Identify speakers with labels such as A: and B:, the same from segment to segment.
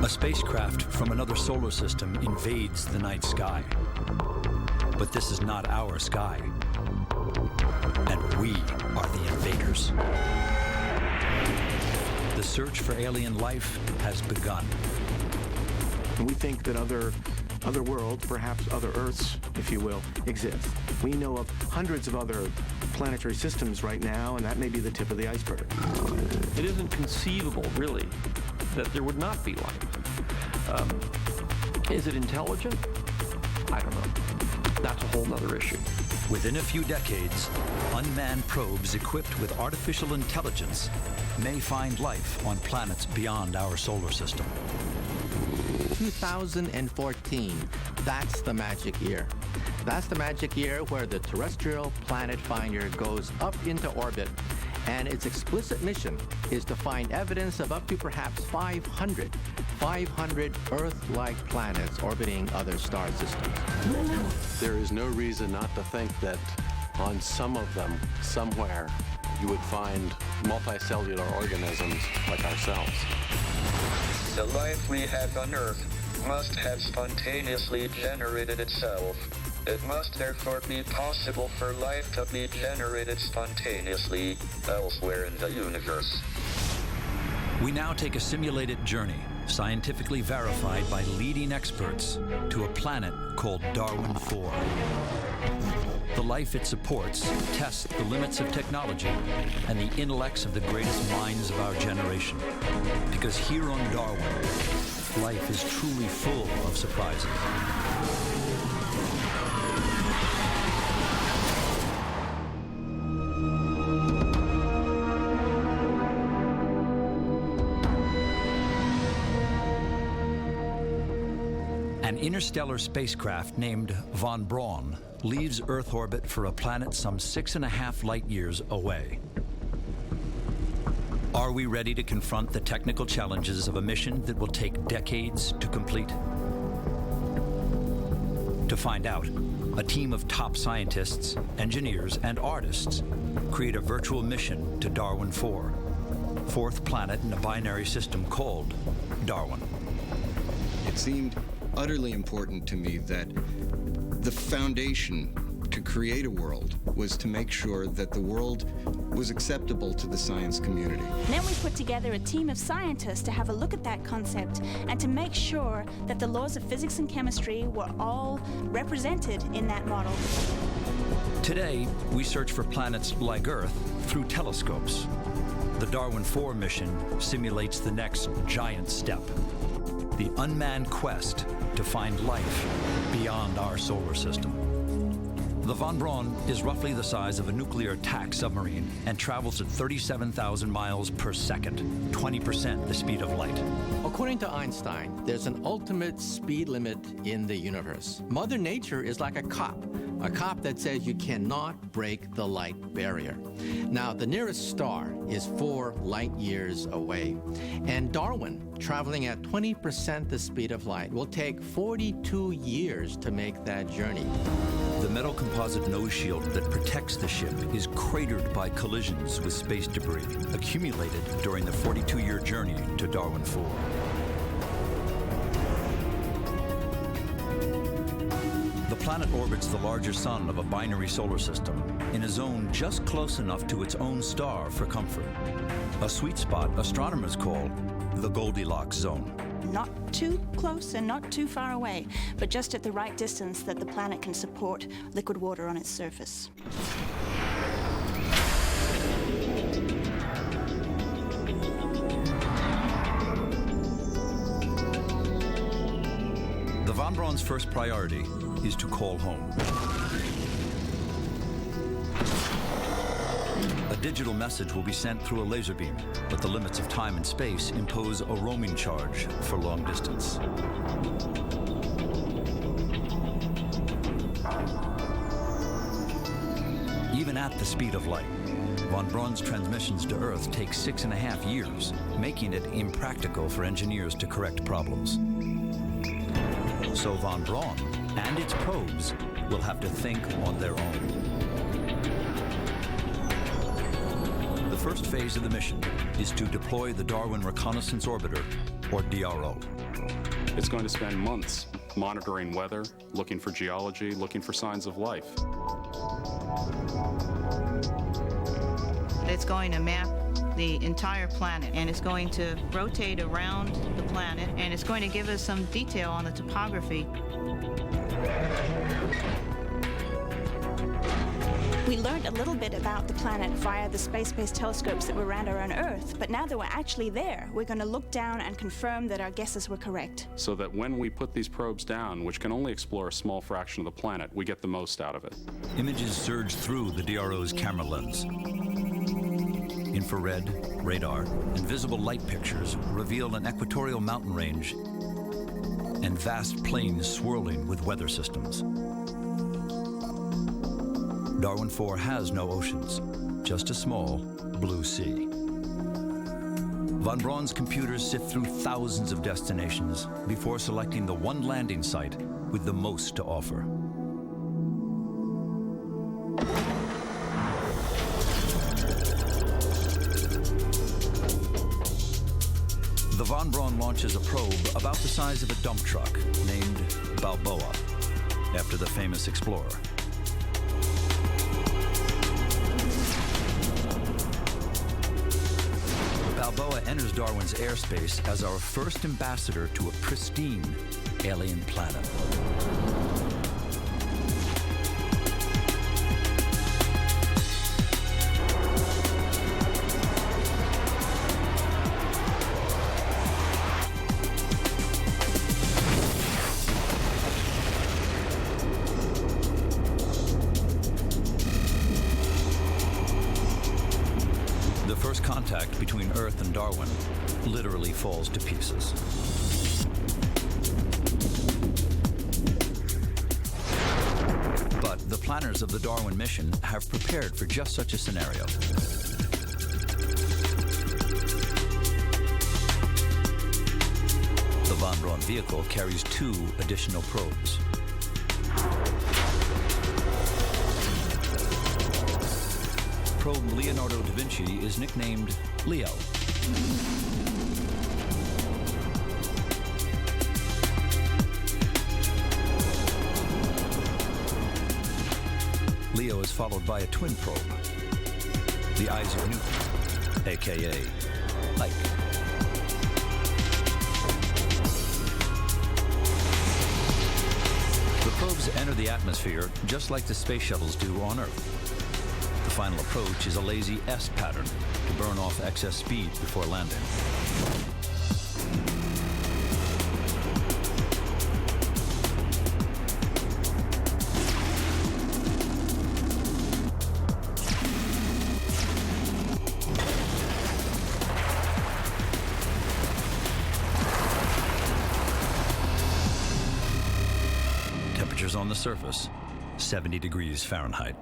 A: A spacecraft from another solar system invades the night sky. But this is not our sky. And we are the invaders. The search for alien life has begun.
B: We think that other worlds, perhaps other Earths, if you will, exist. We know of hundreds of other planetary systems right now, and that may be the tip of the iceberg.
C: It isn't conceivable, really, that there would not be life. Is it intelligent? I don't know. That's a whole other issue.
A: Within a few decades, unmanned probes equipped with artificial intelligence may find life on planets beyond our solar system.
D: 2014, that's the magic year. That's the magic year where the terrestrial planet finder goes up into orbit, and its explicit mission is to find evidence of up to perhaps 500 Earth-like planets orbiting other star systems.
E: There is no reason not to think that on some of them, somewhere, you would find multicellular organisms like ourselves.
F: The life we have on Earth must have spontaneously generated itself. It must therefore be possible for life to be generated spontaneously elsewhere in the universe.
A: We now take a simulated journey, scientifically verified by leading experts, to a planet called Darwin 4. The life it supports tests the limits of technology and the intellects of the greatest minds of our generation. Because here on Darwin, life is truly full of surprises. An interstellar spacecraft named Von Braun leaves Earth orbit for a planet some 6.5 light years away. Are we ready to confront the technical challenges of a mission that will take decades to complete? To find out, a team of top scientists, engineers, and artists create a virtual mission to Darwin 4, fourth planet in a binary system called Darwin.
G: It seemed utterly important to me that the foundation to create a world was to make sure that the world was acceptable to the science community.
H: Then we put together a team of scientists to have a look at that concept and to make sure that the laws of physics and chemistry were all represented in that model.
A: Today, we search for planets like Earth through telescopes. The Darwin 4 mission simulates the next giant step, the unmanned quest to find life beyond our solar system. The Von Braun is roughly the size of a nuclear attack submarine and travels at 37,000 miles per second, 20% the speed of light.
D: According to Einstein, there's an ultimate speed limit in the universe. Mother Nature is like a cop that says you cannot break the light barrier. Now, the nearest star is 4 light years away, and Darwin, traveling at 20% the speed of light, will take 42 years to make that journey.
A: The metal composite nose shield that protects the ship is cratered by collisions with space debris accumulated during the 42-year journey to Darwin 4. The planet orbits the larger sun of a binary solar system in a zone just close enough to its own star for comfort. A sweet spot astronomers call the Goldilocks zone.
H: Not too close and not too far away, but just at the right distance that the planet can support liquid water on its surface.
A: The Von Braun's first priority is to call home. A digital message will be sent through a laser beam, but the limits of time and space impose a roaming charge for long distance. Even at the speed of light, Von Braun's transmissions to Earth take 6.5 years, making it impractical for engineers to correct problems. So Von Braun and its probes will have to think on their own. The first phase of the mission is to deploy the Darwin Reconnaissance Orbiter, or DRO.
I: It's going to spend months monitoring weather, looking for geology, looking for signs of life.
J: It's going to map the entire planet, and it's going to rotate around the planet, and it's going to give us some detail on the topography.
H: We learned a little bit about the planet via the space-based telescopes that were around our own Earth, but now that we're actually there, we're going to look down and confirm that our guesses were correct.
I: So that when we put these probes down, which can only explore a small fraction of the planet, we get the most out of it.
A: Images surge through the DRO's camera lens. Infrared, radar, and visible light pictures reveal an equatorial mountain range and vast plains swirling with weather systems. Darwin 4 has no oceans, just a small blue sea. Von Braun's computers sift through thousands of destinations before selecting the one landing site with the most to offer. The Von Braun launches a probe about the size of a dump truck named Balboa, after the famous explorer. Balboa enters Darwin's airspace as our first ambassador to a pristine alien planet. The first contact between Earth and Darwin literally falls to pieces. But the planners of the Darwin mission have prepared for just such a scenario. The Von Braun vehicle carries 2 additional probes. Probe Leonardo da Vinci is nicknamed Leo. Leo is followed by a twin probe, the Eyes of Newton, aka Ike. The probes enter the atmosphere just like the space shuttles do on Earth. The final approach is a lazy S pattern to burn off excess speed before landing. Temperatures on the surface, 70 degrees Fahrenheit.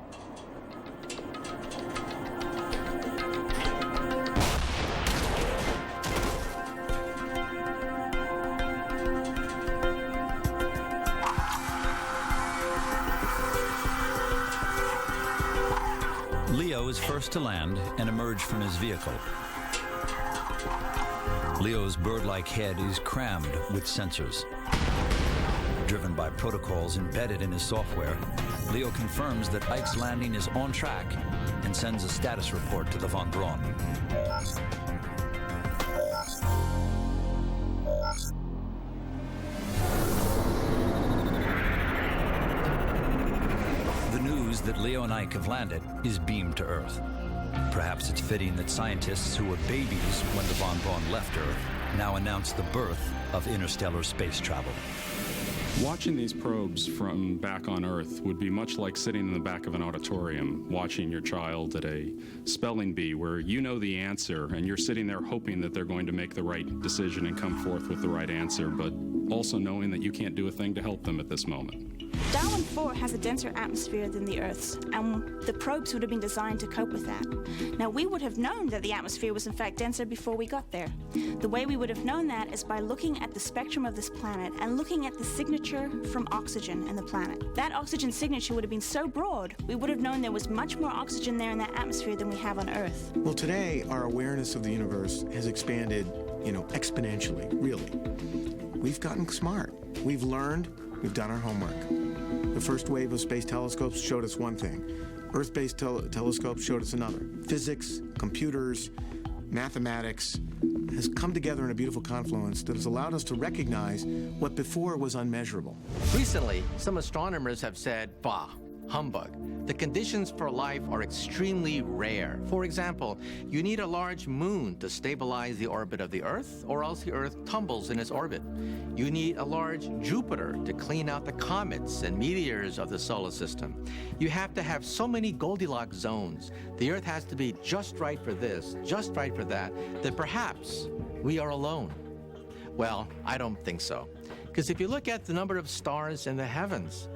A: Leo is first to land and emerge from his vehicle. Leo's bird-like head is crammed with sensors. Driven by protocols embedded in his software, Leo confirms that Ike's landing is on track and sends a status report to the Von Braun. The news that Leo and Ike have landed is beamed to Earth. Perhaps it's fitting that scientists who were babies when the Von Braun left Earth now announce the birth of interstellar space travel.
I: Watching these probes from back on Earth would be much like sitting in the back of an auditorium watching your child at a spelling bee where you know the answer and you're sitting there hoping that they're going to make the right decision and come forth with the right answer, but also knowing that you can't do a thing to help them at this moment.
H: Darwin 4 has a denser atmosphere than the Earth's, and the probes would have been designed to cope with that. Now, we would have known that the atmosphere was in fact denser before we got there. The way we would have known that is by looking at the spectrum of this planet and looking at the signature from oxygen in the planet. That oxygen signature would have been so broad, we would have known there was much more oxygen there in that atmosphere than we have on Earth.
B: Well, today, our awareness of the universe has expanded exponentially, really. We've gotten smart. We've learned. We've done our homework. The first wave of space telescopes showed us one thing. Earth-based telescopes showed us another. Physics, computers, mathematics has come together in a beautiful confluence that has allowed us to recognize what before was unmeasurable.
D: Recently, some astronomers have said, bah, humbug. The conditions for life are extremely rare. For example, you need a large moon to stabilize the orbit of the Earth, or else the Earth tumbles in its orbit. You need a large Jupiter to clean out the comets and meteors of the solar system. You have to have so many Goldilocks zones. The Earth has to be just right for this, just right for that perhaps we are alone. Well, I don't think so. Because if you look at the number of stars in the heavens,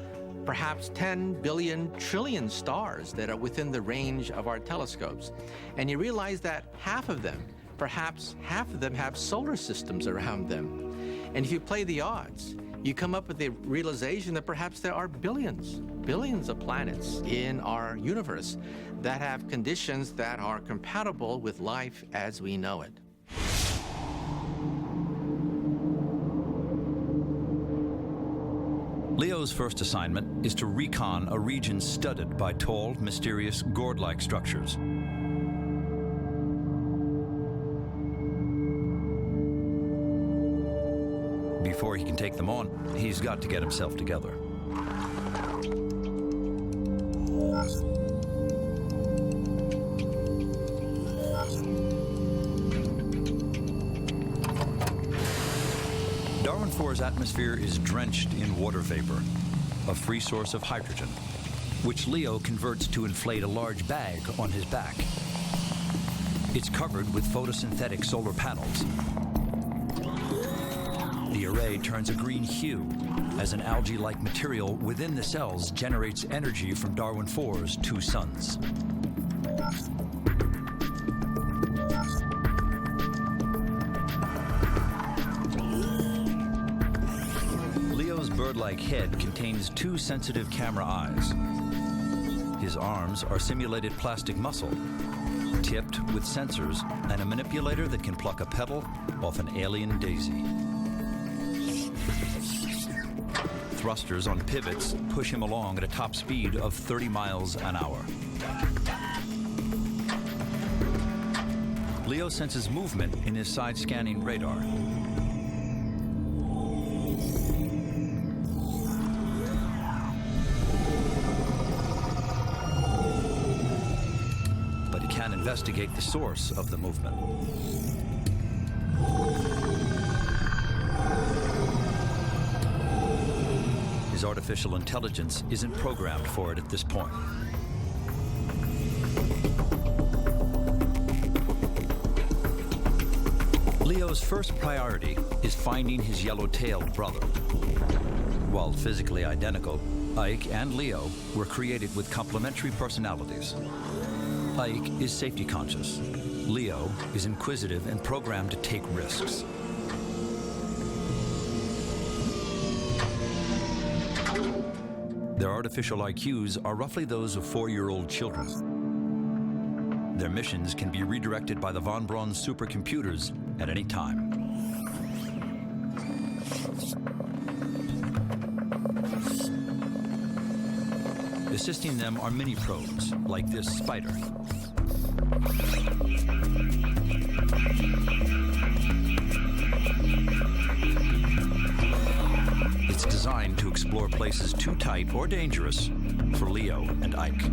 D: perhaps 10 billion trillion stars that are within the range of our telescopes. And you realize that perhaps half of them have solar systems around them. And if you play the odds, you come up with the realization that perhaps there are billions of planets in our universe that have conditions that are compatible with life as we know it.
A: Leo's first assignment is to recon a region studded by tall, mysterious, gourd-like structures. Before he can take them on, he's got to get himself together. Darwin IV's atmosphere is drenched in water vapor, a free source of hydrogen, which Leo converts to inflate a large bag on his back. It's covered with photosynthetic solar panels. The array turns a green hue as an algae-like material within the cells generates energy from Darwin IV's two suns. Leo's bird-like head contains two sensitive camera eyes. His arms are simulated plastic muscle, tipped with sensors and a manipulator that can pluck a petal off an alien daisy. Thrusters on pivots push him along at a top speed of 30 miles an hour. Leo senses movement in his side-scanning radar. But he can't investigate the source of the movement. His artificial intelligence isn't programmed for it at this point. Leo's first priority is finding his yellow-tailed brother. While physically identical, Ike and Leo were created with complementary personalities. Ike is safety conscious. Leo is inquisitive and programmed to take risks. Their artificial IQs are roughly those of 4-year-old children. Their missions can be redirected by the von Braun supercomputers at any time. Assisting them are mini probes, like this spider. It's designed to explore places too tight or dangerous for Leo and Ike.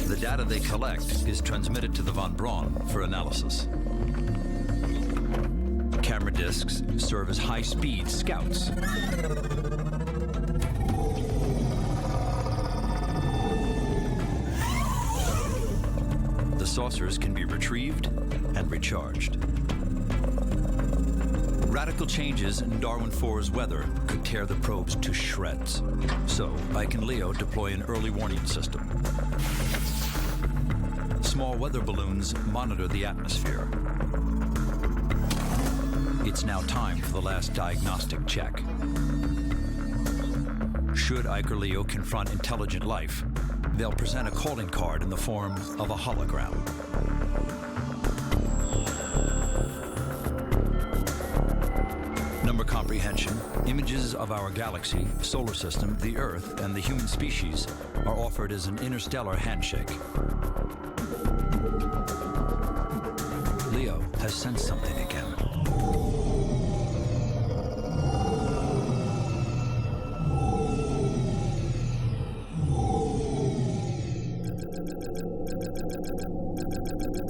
A: The data they collect is transmitted to the von Braun for analysis. Camera discs serve as high-speed scouts. The saucers can be retrieved and recharged. Radical changes in Darwin IV's weather could tear the probes to shreds. So Ike and Leo deploy an early warning system. Small weather balloons monitor the atmosphere. It's now time for the last diagnostic check. Should Ike or Leo confront intelligent life, they'll present a calling card in the form of a hologram. number comprehension, images of our galaxy, solar system, the Earth, and the human species are offered as an interstellar handshake. Leo has sensed something again.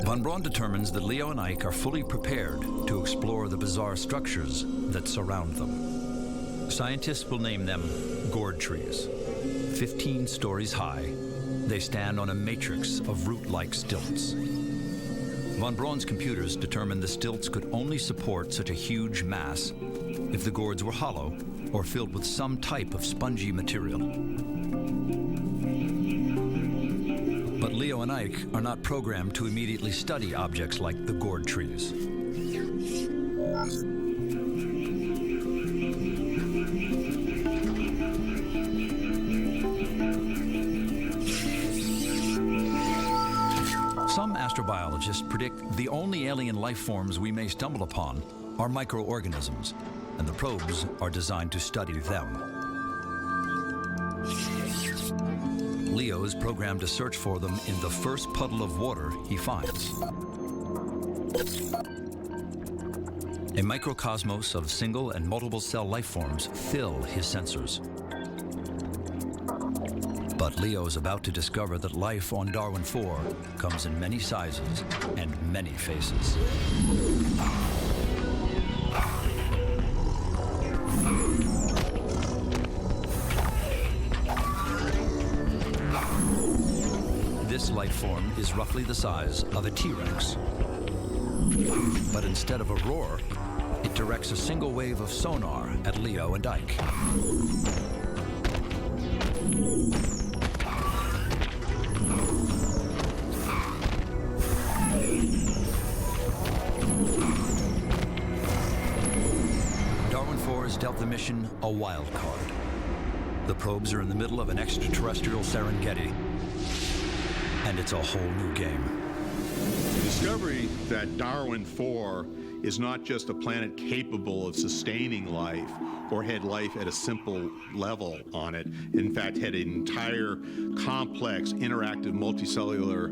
A: Von Braun determines that Leo and Ike are fully prepared to explore the bizarre structures that surround them. Scientists will name them gourd trees. 15 stories high, they stand on a matrix of root-like stilts. Von Braun's computers determined the stilts could only support such a huge mass if the gourds were hollow or filled with some type of spongy material. But Leo and Ike are not programmed to immediately study objects like the gourd trees. Some astrobiologists predict the only alien life forms we may stumble upon are microorganisms, and the probes are designed to study them. Leo is programmed to search for them in the first puddle of water he finds. A microcosmos of single and multiple cell life forms fill his sensors. But Leo is about to discover that life on Darwin 4 comes in many sizes and many faces. This life form is roughly the size of a T-Rex. But instead of a roar, it directs a single wave of sonar at Leo and Ike. Darwin 4 has dealt the mission a wild card. The probes are in the middle of an extraterrestrial Serengeti, and it's a whole new game.
K: The discovery that Darwin 4 is not just a planet capable of sustaining life or had life at a simple level on it, in fact had an entire complex, interactive, multicellular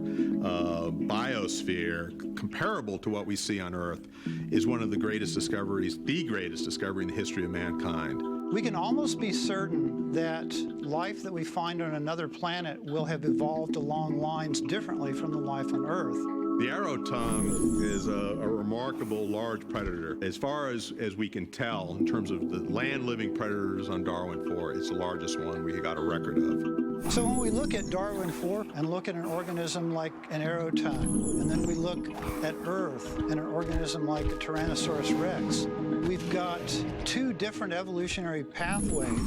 K: biosphere comparable to what we see on Earth, is one of the greatest discoveries, the greatest discovery in the history of mankind.
L: We can almost be certain that life that we find on another planet will have evolved along lines differently from the life on Earth.
K: The arrow tongue is a remarkable large predator. As far as we can tell, in terms of the land-living predators on Darwin 4, it's the largest one we got a record of.
L: So when we look at Darwin 4 and look at an organism like an arrow tongue, and then we look at Earth and an organism like a Tyrannosaurus rex, we've got two different evolutionary pathways,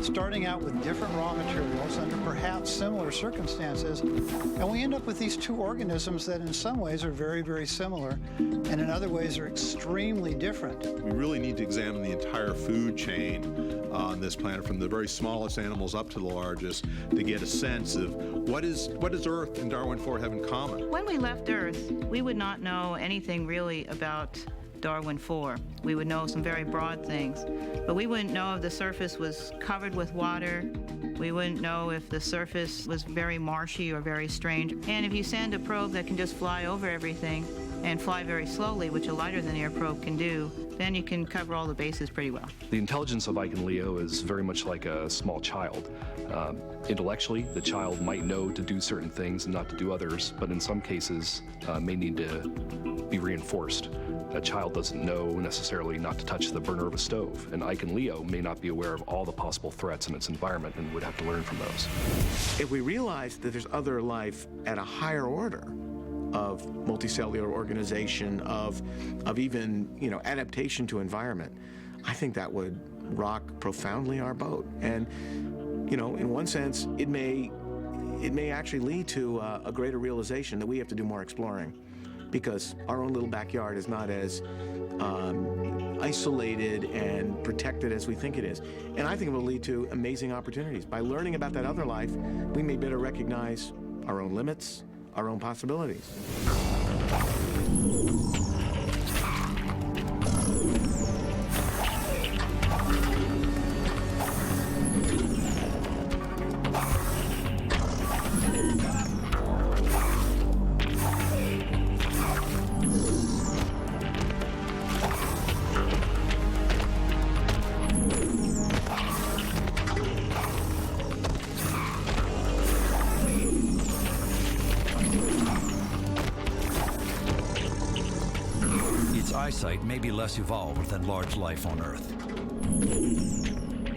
L: starting out with different raw materials under perhaps similar circumstances, and we end up with these two organisms that in some ways are very, very similar, and in other ways are extremely different.
K: We really need to examine the entire food chain on this planet, from the very smallest animals up to the largest, to get a sense of what does Earth and Darwin 4 have in common.
J: When we left Earth, we would not know anything really about Darwin 4. We would know some very broad things, but we wouldn't know if the surface was covered with water. We wouldn't know if the surface was very marshy or very strange. And if you send a probe that can just fly over everything and fly very slowly, which a lighter than air probe can do, then you can cover all the bases pretty well.
M: The intelligence of Ike and Leo is very much like a small child. Intellectually, the child might know to do certain things and not to do others, but in some cases may need to be reinforced. A child doesn't know necessarily not to touch the burner of a stove, and Ike and Leo may not be aware of all the possible threats in its environment and would have to learn from those.
B: If we realize that there's other life at a higher order of multicellular organization, of even, adaptation to environment, I think that would rock profoundly our boat. And, in one sense, it may actually lead to a greater realization that we have to do more exploring, because our own little backyard is not as isolated and protected as we think it is. And I think it will lead to amazing opportunities. By learning about that other life, we may better recognize our own limits, our own possibilities.
A: its eyesight may be less evolved than large life on Earth.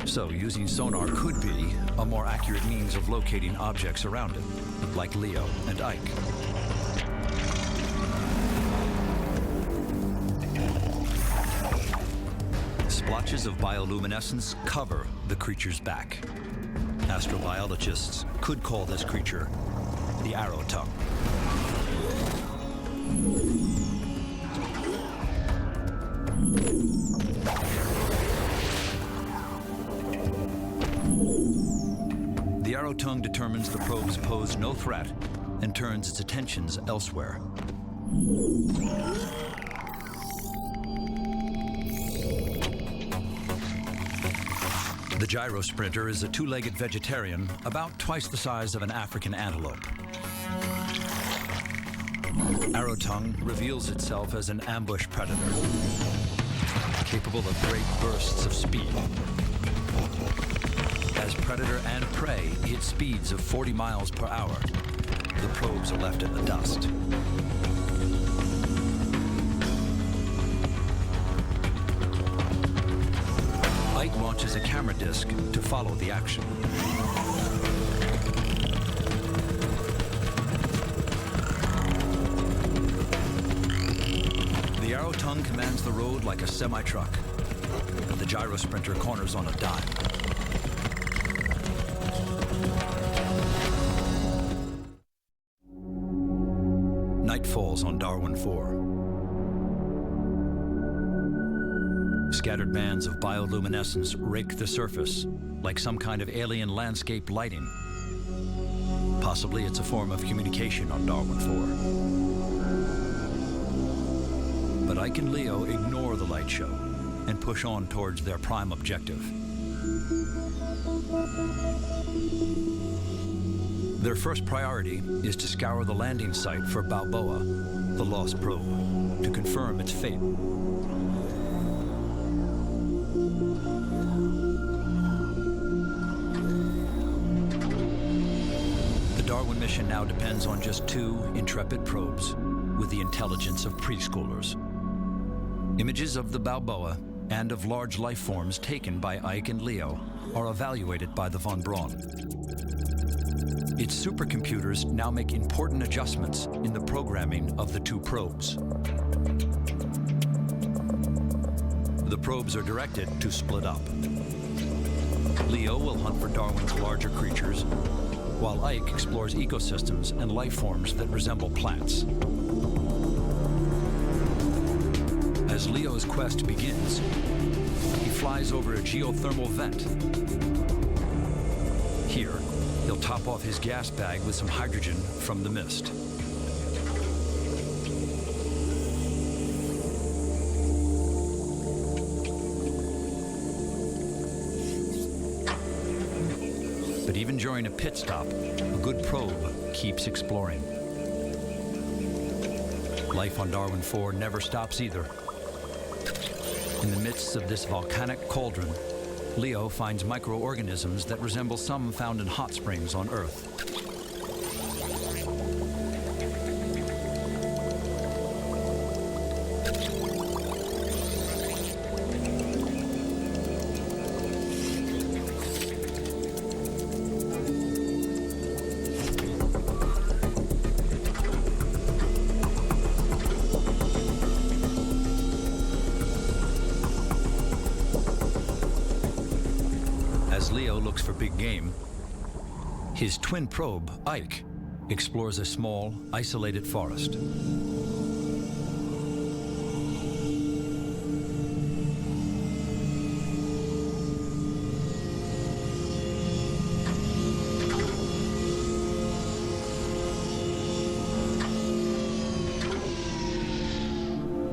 A: So using sonar could be a more accurate means of locating objects around it, like Leo and Ike. Splotches of bioluminescence cover the creature's back. Astrobiologists could call this creature the arrow tongue. The arrow tongue determines the probes pose no threat and turns its attentions elsewhere. The gyrosprinter is a two-legged vegetarian about twice the size of an African antelope. Arrow tongue reveals itself as an ambush predator, capable of great bursts of speed. As predator and prey hit speeds of 40 miles per hour, the probes are left in the dust. Ike launches a camera disc to follow the action. The arrow tongue commands the road like a semi-truck. The gyrosprinter corners on a dime. Night falls on Darwin 4. Scattered bands of bioluminescence rake the surface like some kind of alien landscape lighting. Possibly it's a form of communication on Darwin 4. But Ike and Leo ignore the light show and push on towards their prime objective. Their first priority is to scour the landing site for Balboa, the lost probe, to confirm its fate. The Darwin mission now depends on just 2 intrepid probes with the intelligence of preschoolers. Images of the Balboa and of large life forms taken by Ike and Leo are evaluated by the von Braun. Its supercomputers now make important adjustments in the programming of the 2 probes. The probes are directed to split up. Leo will hunt for Darwin's larger creatures, while Ike explores ecosystems and life forms that resemble plants. As Leo's quest begins, he flies over a geothermal vent. Here, he'll top off his gas bag with some hydrogen from the mist. But even during a pit stop, a good probe keeps exploring. Life on Darwin 4 never stops either. In the midst of this volcanic cauldron, Leo finds microorganisms that resemble some found in hot springs on Earth. As Leo looks for big game, his twin probe, Ike, explores a small, isolated forest.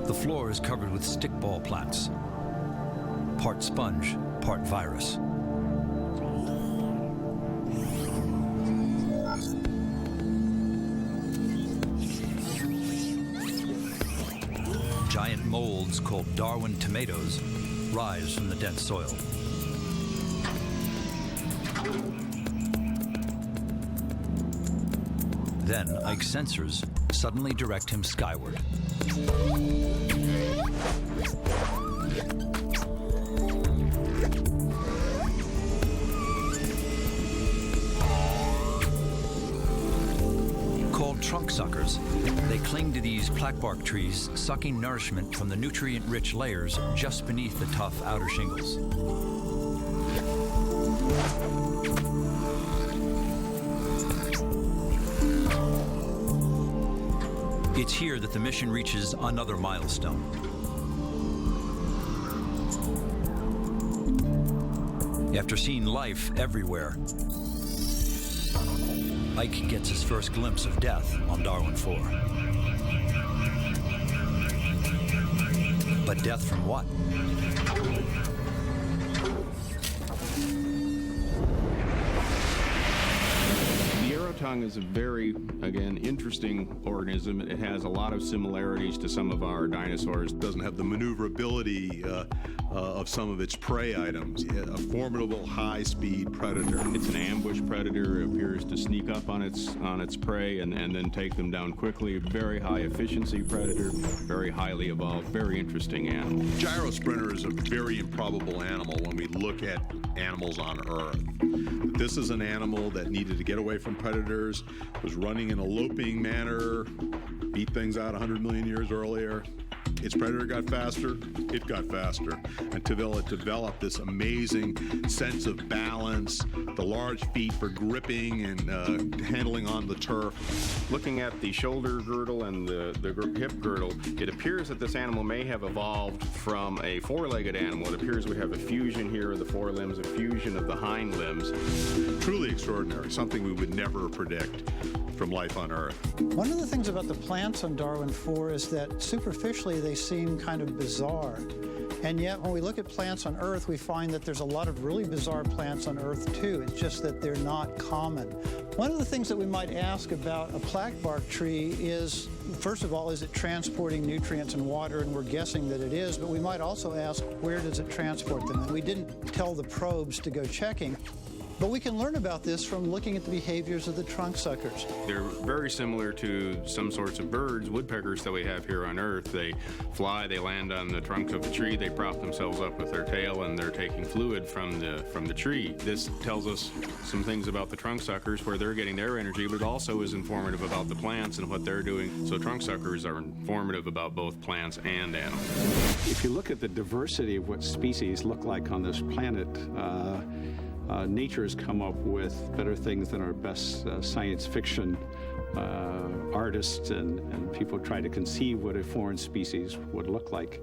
A: The floor is covered with stickball plants, part sponge, part virus. Giant molds called Darwin tomatoes rise from the dense soil. Then Ike's sensors suddenly direct him skyward. cling to these plaquebark trees, sucking nourishment from the nutrient-rich layers just beneath the tough outer shingles. It's here that the mission reaches another milestone. After seeing life everywhere, Ike gets his first glimpse of death on Darwin 4. But death from what?
N: Tongue is a very, again, interesting organism. It has a lot of similarities to some of our dinosaurs.
K: It doesn't have the maneuverability of some of its prey items. A formidable high-speed predator.
N: It's an ambush predator. It appears to sneak up on its prey and then take them down quickly. Very high efficiency predator, very highly evolved, very interesting animal.
K: Gyrosprinter is a very improbable animal when we look at animals on Earth. This is an animal that needed to get away from predators, was running in a loping manner, beat things out 100 million years earlier. Its predator got faster, it got faster, until it developed this amazing sense of balance, the large feet for gripping and handling on the turf.
N: Looking at the shoulder girdle and the hip girdle, it appears that this animal may have evolved from a four-legged animal. It appears we have a fusion here of the forelimbs, a fusion of the hind limbs.
K: Truly extraordinary, something we would never predict from life on Earth.
L: One of the things about the plants on Darwin 4 is that superficially they seem kind of bizarre. And yet when we look at plants on Earth, we find that there's a lot of really bizarre plants on Earth too. It's just that they're not common. One of the things that we might ask about a plaquebark tree is, first of all, is it transporting nutrients and water? And we're guessing that it is, but we might also ask, where does it transport them? And we didn't tell the probes to go checking. But we can learn about this from looking at the behaviors of the trunk suckers.
N: They're very similar to some sorts of birds, woodpeckers that we have here on Earth. They fly, they land on the trunk of the tree, they prop themselves up with their tail, and they're taking fluid from the tree. This tells us some things about the trunk suckers, where they're getting their energy, but also is informative about the plants and what they're doing. So trunk suckers are informative about both plants and animals.
O: If you look at the diversity of what species look like on this planet, nature has come up with better things than our best science fiction artists and people try to conceive what a foreign species would look like.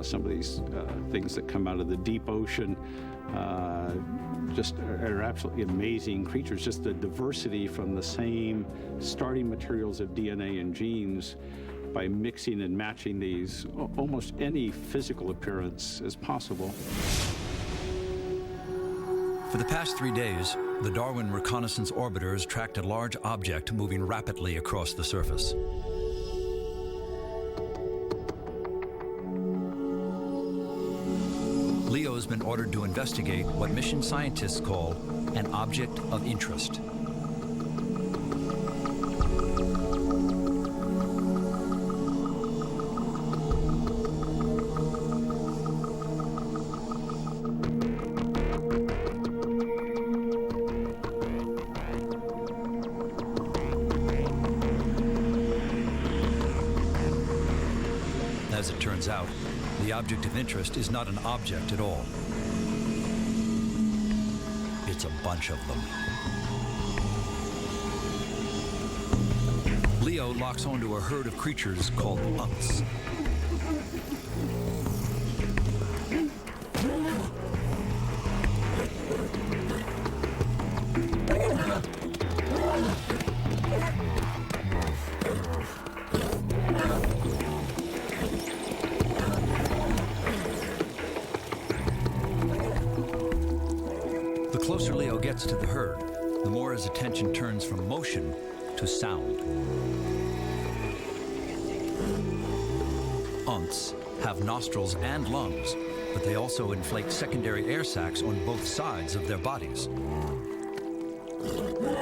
O: Some of these things that come out of the deep ocean just are absolutely amazing creatures. Just the diversity from the same starting materials of DNA and genes. By mixing and matching these, almost any physical appearance is possible.
A: For the past 3 days, the Darwin reconnaissance orbiters tracked a large object moving rapidly across the surface. Leo has been ordered to investigate what mission scientists call an object of interest. As it turns out, the object of interest is not an object at all. It's a bunch of them. Leo locks onto a herd of creatures called unks. The closer Leo gets to the herd, the more his attention turns from motion to sound. Unks have nostrils and lungs, but they also inflate secondary air sacs on both sides of their bodies.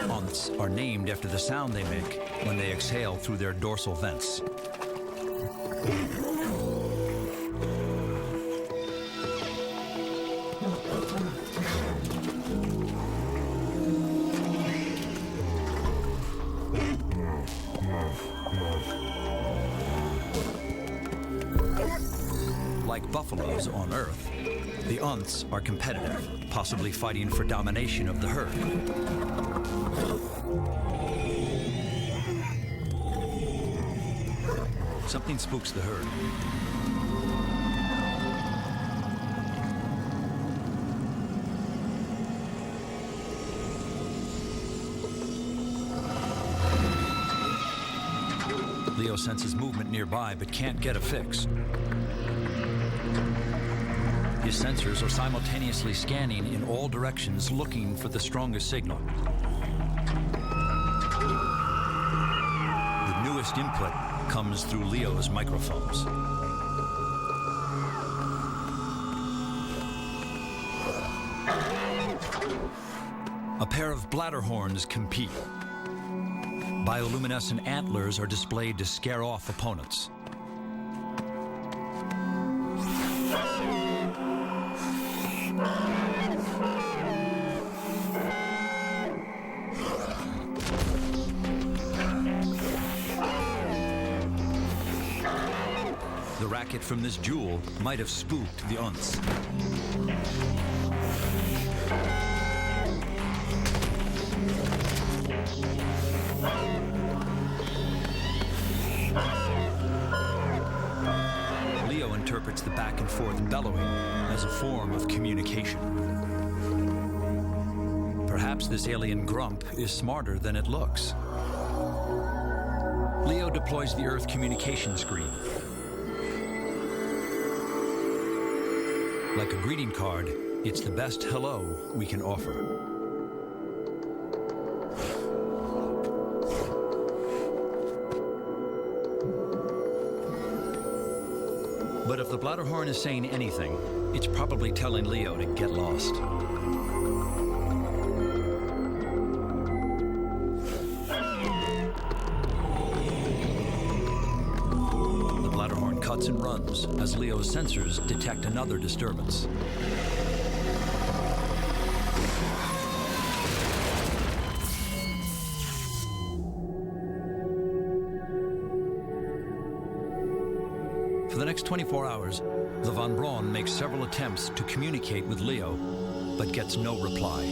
A: Unks are named after the sound they make when they exhale through their dorsal vents. like buffaloes on Earth, the Unths are competitive, possibly fighting for domination of the herd. Something spooks the herd. Leo senses movement nearby but can't get a fix. His sensors are simultaneously scanning in all directions, looking for the strongest signal. The newest input comes through Leo's microphones. A pair of bladder horns compete. Bioluminescent antlers are displayed to scare off opponents. The racket from this jewel might have spooked the Unths. Leo interprets the back and forth bellowing as a form of communication. Perhaps this alien grump is smarter than it looks. Leo deploys the Earth communication screen. Like a greeting card, it's the best hello we can offer. But if the bladderhorn is saying anything, it's probably telling Leo to get lost. The bladderhorn cuts and runs as Leo's sensors detect another disturbance. For the next 24 hours, the Von Braun makes several attempts to communicate with Leo, but gets no reply.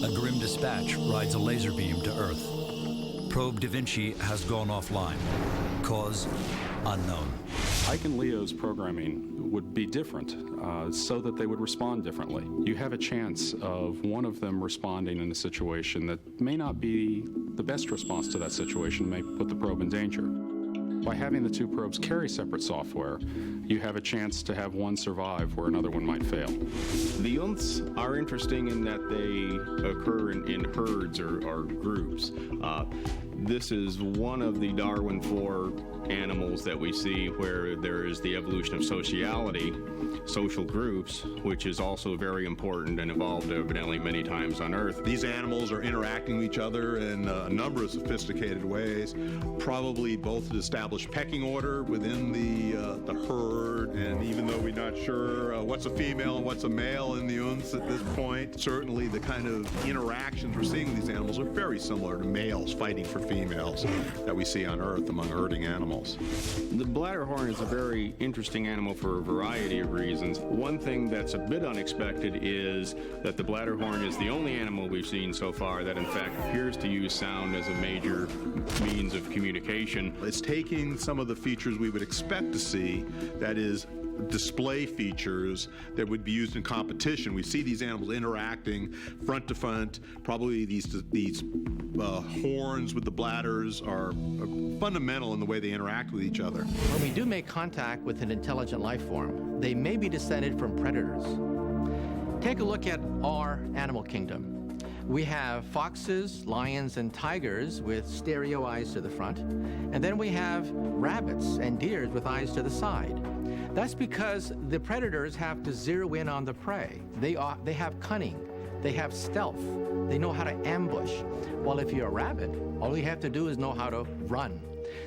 A: A grim dispatch rides a laser beam to Earth. Probe Da Vinci has gone offline. Cause unknown.
I: Ike and Leo's programming would be different so that they would respond differently. You have a chance of one of them responding in a situation that may not be the best response to that situation, may put the probe in danger. By having the two probes carry separate software, you have a chance to have one survive where another one might fail.
N: The Unths are interesting in that they occur in herds or groups. This is one of the Darwin 4 animals that we see where there is the evolution of sociality, social groups, which is also very important and evolved evidently many times on Earth.
K: These animals are interacting with each other in a number of sophisticated ways, probably both to establish pecking order within the herd, and even though we're not sure what's a female and what's a male in the Unths at this point, certainly the kind of interactions we're seeing with these animals are very similar to males fighting for females that we see on Earth among herding animals.
N: The bladderhorn is a very interesting animal for a variety of reasons. One thing that's a bit unexpected is that the bladderhorn is the only animal we've seen so far that in fact appears to use sound as a major means of communication.
K: It's taking some of the features we would expect to see, that is, display features that would be used in competition. We see these animals interacting front to front. Probably these horns with the bladders are fundamental in the way they interact with each other.
D: When we do make contact with an intelligent life form, they may be descended from predators. Take a look at our animal kingdom. We have foxes, lions, and tigers with stereo eyes to the front, and then we have rabbits and deers with eyes to the side. That's because the predators have to zero in on the prey. They have cunning, they have stealth, they know how to ambush. While if you're a rabbit, all you have to do is know how to run.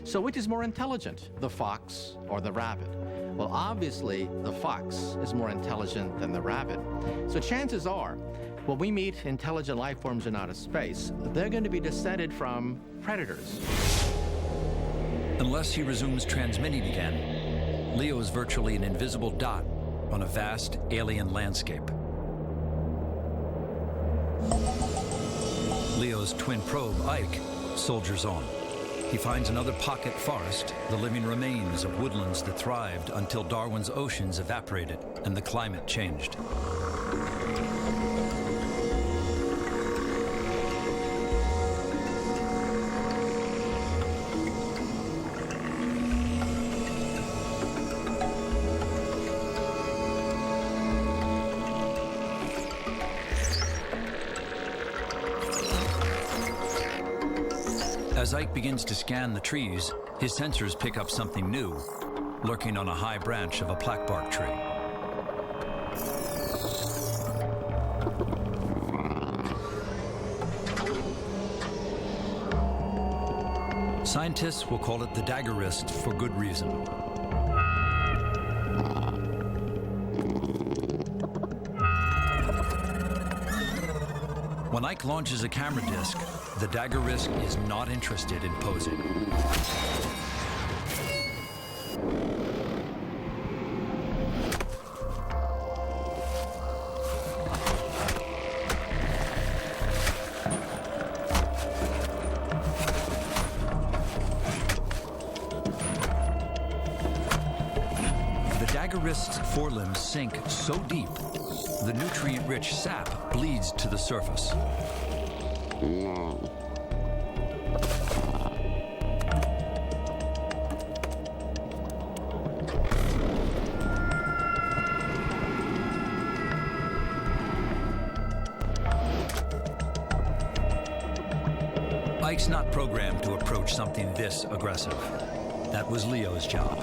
D: So which is more intelligent, the fox or the rabbit? Well, obviously, the fox is more intelligent than the rabbit. So chances are, when we meet intelligent life forms in outer space, they're going to be descended from predators.
A: Unless he resumes transmitting again, Leo is virtually an invisible dot on a vast alien landscape. Leo's twin probe, Ike, soldiers on. He finds another pocket forest, the living remains of woodlands that thrived until Darwin's oceans evaporated and the climate changed. As Ike begins to scan the trees, his sensors pick up something new, lurking on a high branch of a plaquebark tree. Scientists will call it the dagger wrist for good reason. When Ike launches a camera disc, the dagger wrist is not interested in posing. The dagger wrist's forelimbs sink so deep, the nutrient-rich sap bleeds to the surface. Ike's not programmed to approach something this aggressive. That was Leo's job.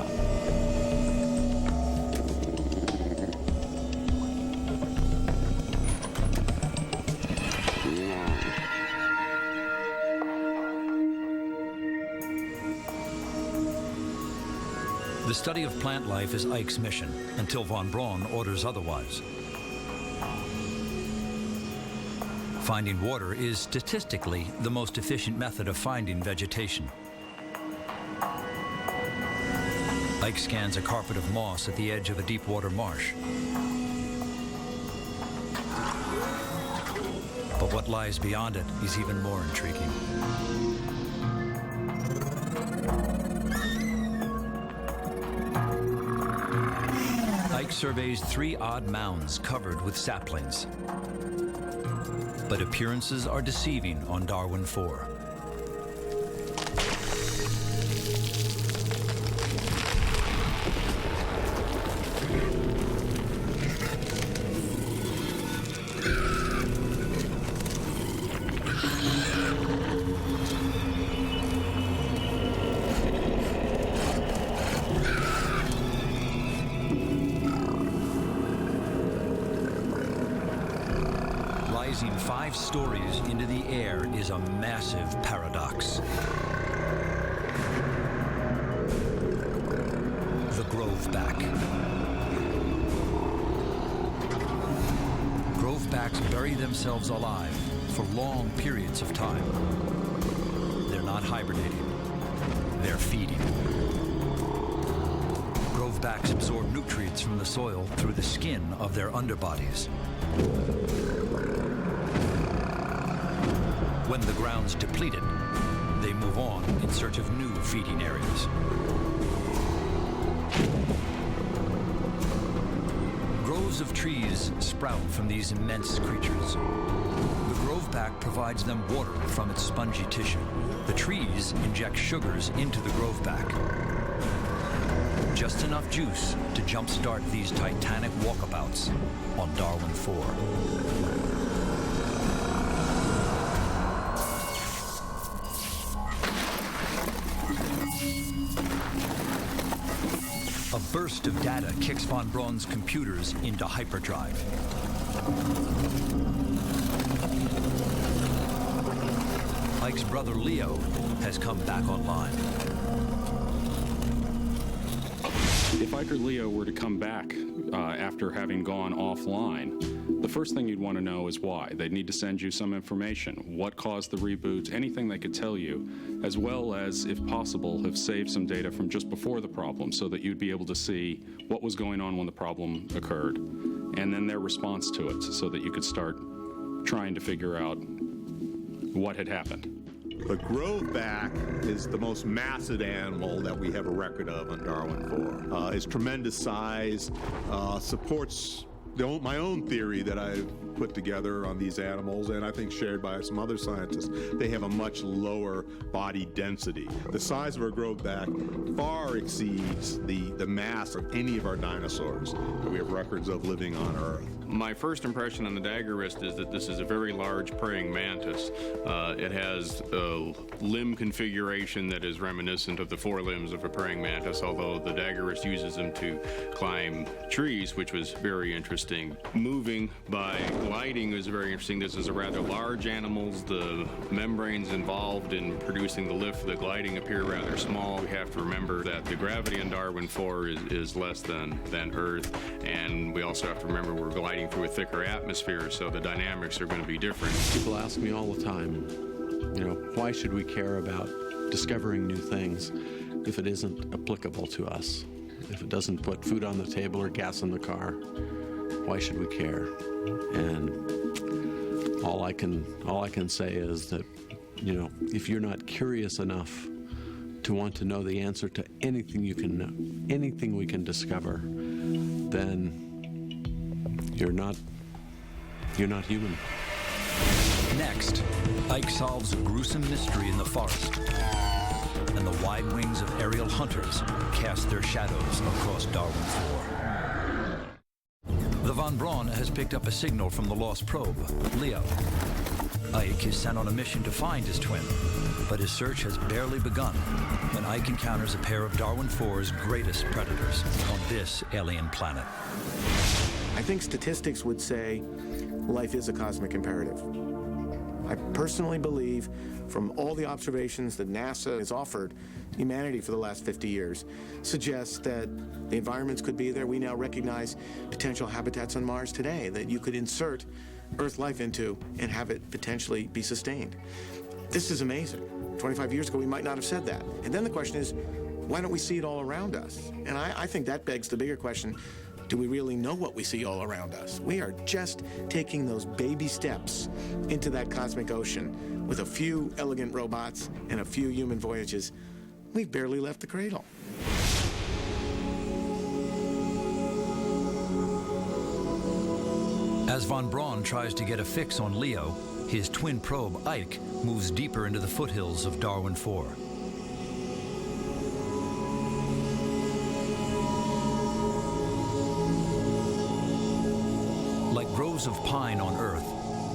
A: The study of plant life is Ike's mission, until von Braun orders otherwise. Finding water is statistically the most efficient method of finding vegetation. Ike scans a carpet of moss at the edge of a deep water marsh. But what lies beyond it is even more intriguing. Ike surveys 3 odd mounds covered with saplings. But appearances are deceiving on Darwin 4. Rising 5 stories into the air is a massive paradox. The Groveback. Grovebacks bury themselves alive for long periods of time. They're not hibernating, they're feeding. Grovebacks absorb nutrients from the soil through the skin of their underbodies. When the ground's depleted, they move on in search of new feeding areas. Groves of trees sprout from these immense creatures. The groveback provides them water from its spongy tissue. The trees inject sugars into the groveback. Just enough juice to jumpstart these titanic walkabouts on Darwin 4. A burst of data kicks von Braun's computers into hyperdrive. Ike's brother Leo has come back online.
I: If Ike or Leo were to come back, after having gone offline, the first thing you'd want to know is why. They'd need to send you some information. What caused the reboot? Anything they could tell you, as well as, if possible, have saved some data from just before the problem so that you'd be able to see what was going on when the problem occurred, and then their response to it so that you could start trying to figure out what had happened.
K: The growback is the most massive animal that we have a record of on Darwin 4. Its tremendous size supports my own theory that I've put together on these animals, and I think shared by some other scientists. They have a much lower body density. The size of our growback far exceeds the mass of any of our dinosaurs that we have records of living on Earth.
N: My first impression on the dagger wrist is that this is a very large praying mantis. It has a limb configuration that is reminiscent of the forelimbs of a praying mantis, although the dagger wrist uses them to climb trees, which was very interesting. Moving by gliding is very interesting. This is a rather large animal. The membranes involved in producing the lift for the gliding appear rather small. We have to remember that the gravity on Darwin 4 is less than Earth, and we also have to remember we're gliding through a thicker atmosphere, so the dynamics are going to be different.
E: People ask me all the time, why should we care about discovering new things if it isn't applicable to us? If it doesn't put food on the table or gas in the car, why should we care? And all I can say is that, if you're not curious enough to want to know the answer to anything we can discover, then you're not human.
A: Next, Ike solves a gruesome mystery in the forest, and the wide wings of aerial hunters cast their shadows across Darwin 4. The Von Braun has picked up a signal from the lost probe, Leo. Ike is sent on a mission to find his twin, but his search has barely begun when Ike encounters a pair of Darwin 4's greatest predators on this alien planet.
B: I think statistics would say life is a cosmic imperative. I personally believe, from all the observations that NASA has offered humanity for the last 50 years, suggests that the environments could be there. We now recognize potential habitats on Mars today that you could insert Earth life into and have it potentially be sustained. This is amazing. 25 years ago, we might not have said that. And then the question is, why don't we see it all around us? And I think that begs the bigger question, do we really know what we see all around us? We are just taking those baby steps into that cosmic ocean with a few elegant robots and a few human voyages. We've barely left the cradle.
A: As Von Braun tries to get a fix on Leo, his twin probe, Ike, moves deeper into the foothills of Darwin 4. Like groves of pine on Earth,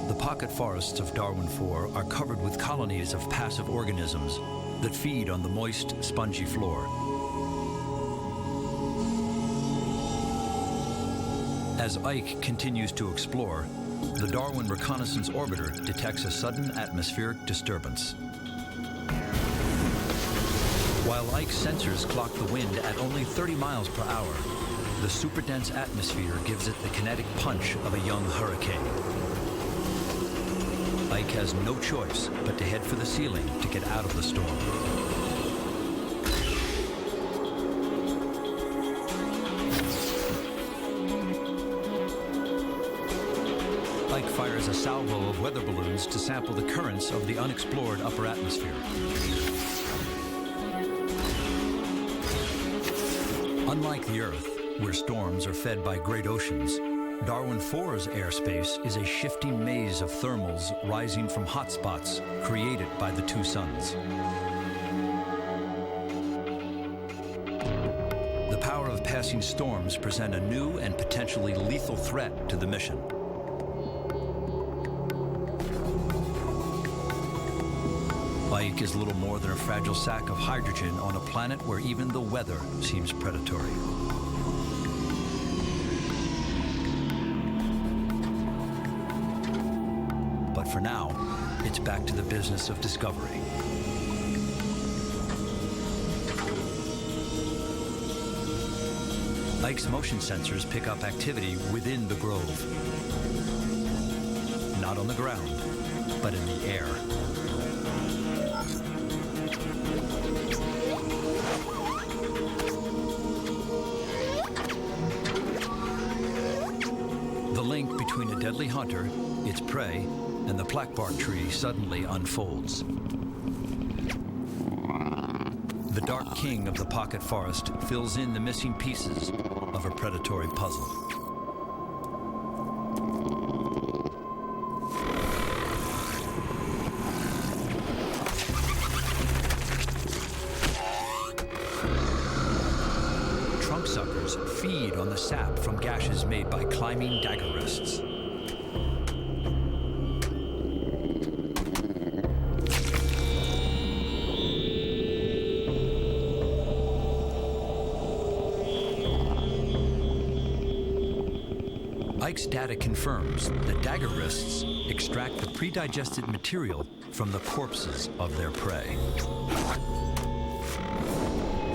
A: the pocket forests of Darwin 4 are covered with colonies of passive organisms that feed on the moist, spongy floor. As Ike continues to explore, the Darwin Reconnaissance Orbiter detects a sudden atmospheric disturbance. While Ike's sensors clock the wind at only 30 miles per hour, the super-dense atmosphere gives it the kinetic punch of a young hurricane. Ike has no choice but to head for the ceiling to get out of the storm. Ike fires a salvo of weather balloons to sample the currents of the unexplored upper atmosphere. Unlike the Earth, where storms are fed by great oceans, Darwin 4's airspace is a shifting maze of thermals rising from hotspots created by the two suns. The power of passing storms present a new and potentially lethal threat to the mission. Ike is little more than a fragile sack of hydrogen on a planet where even the weather seems predatory. But for now, it's back to the business of discovery. Ike's motion sensors pick up activity within the grove. Not on the ground, but in the air. The link between a deadly hunter, its prey, and the blackbark tree suddenly unfolds. The dark king of the pocket forest fills in the missing pieces of a predatory puzzle. Trunk suckers feed on the sap from gashes made by climbing dagger rests. Ike's data confirms that dagger wrists extract the pre-digested material from the corpses of their prey.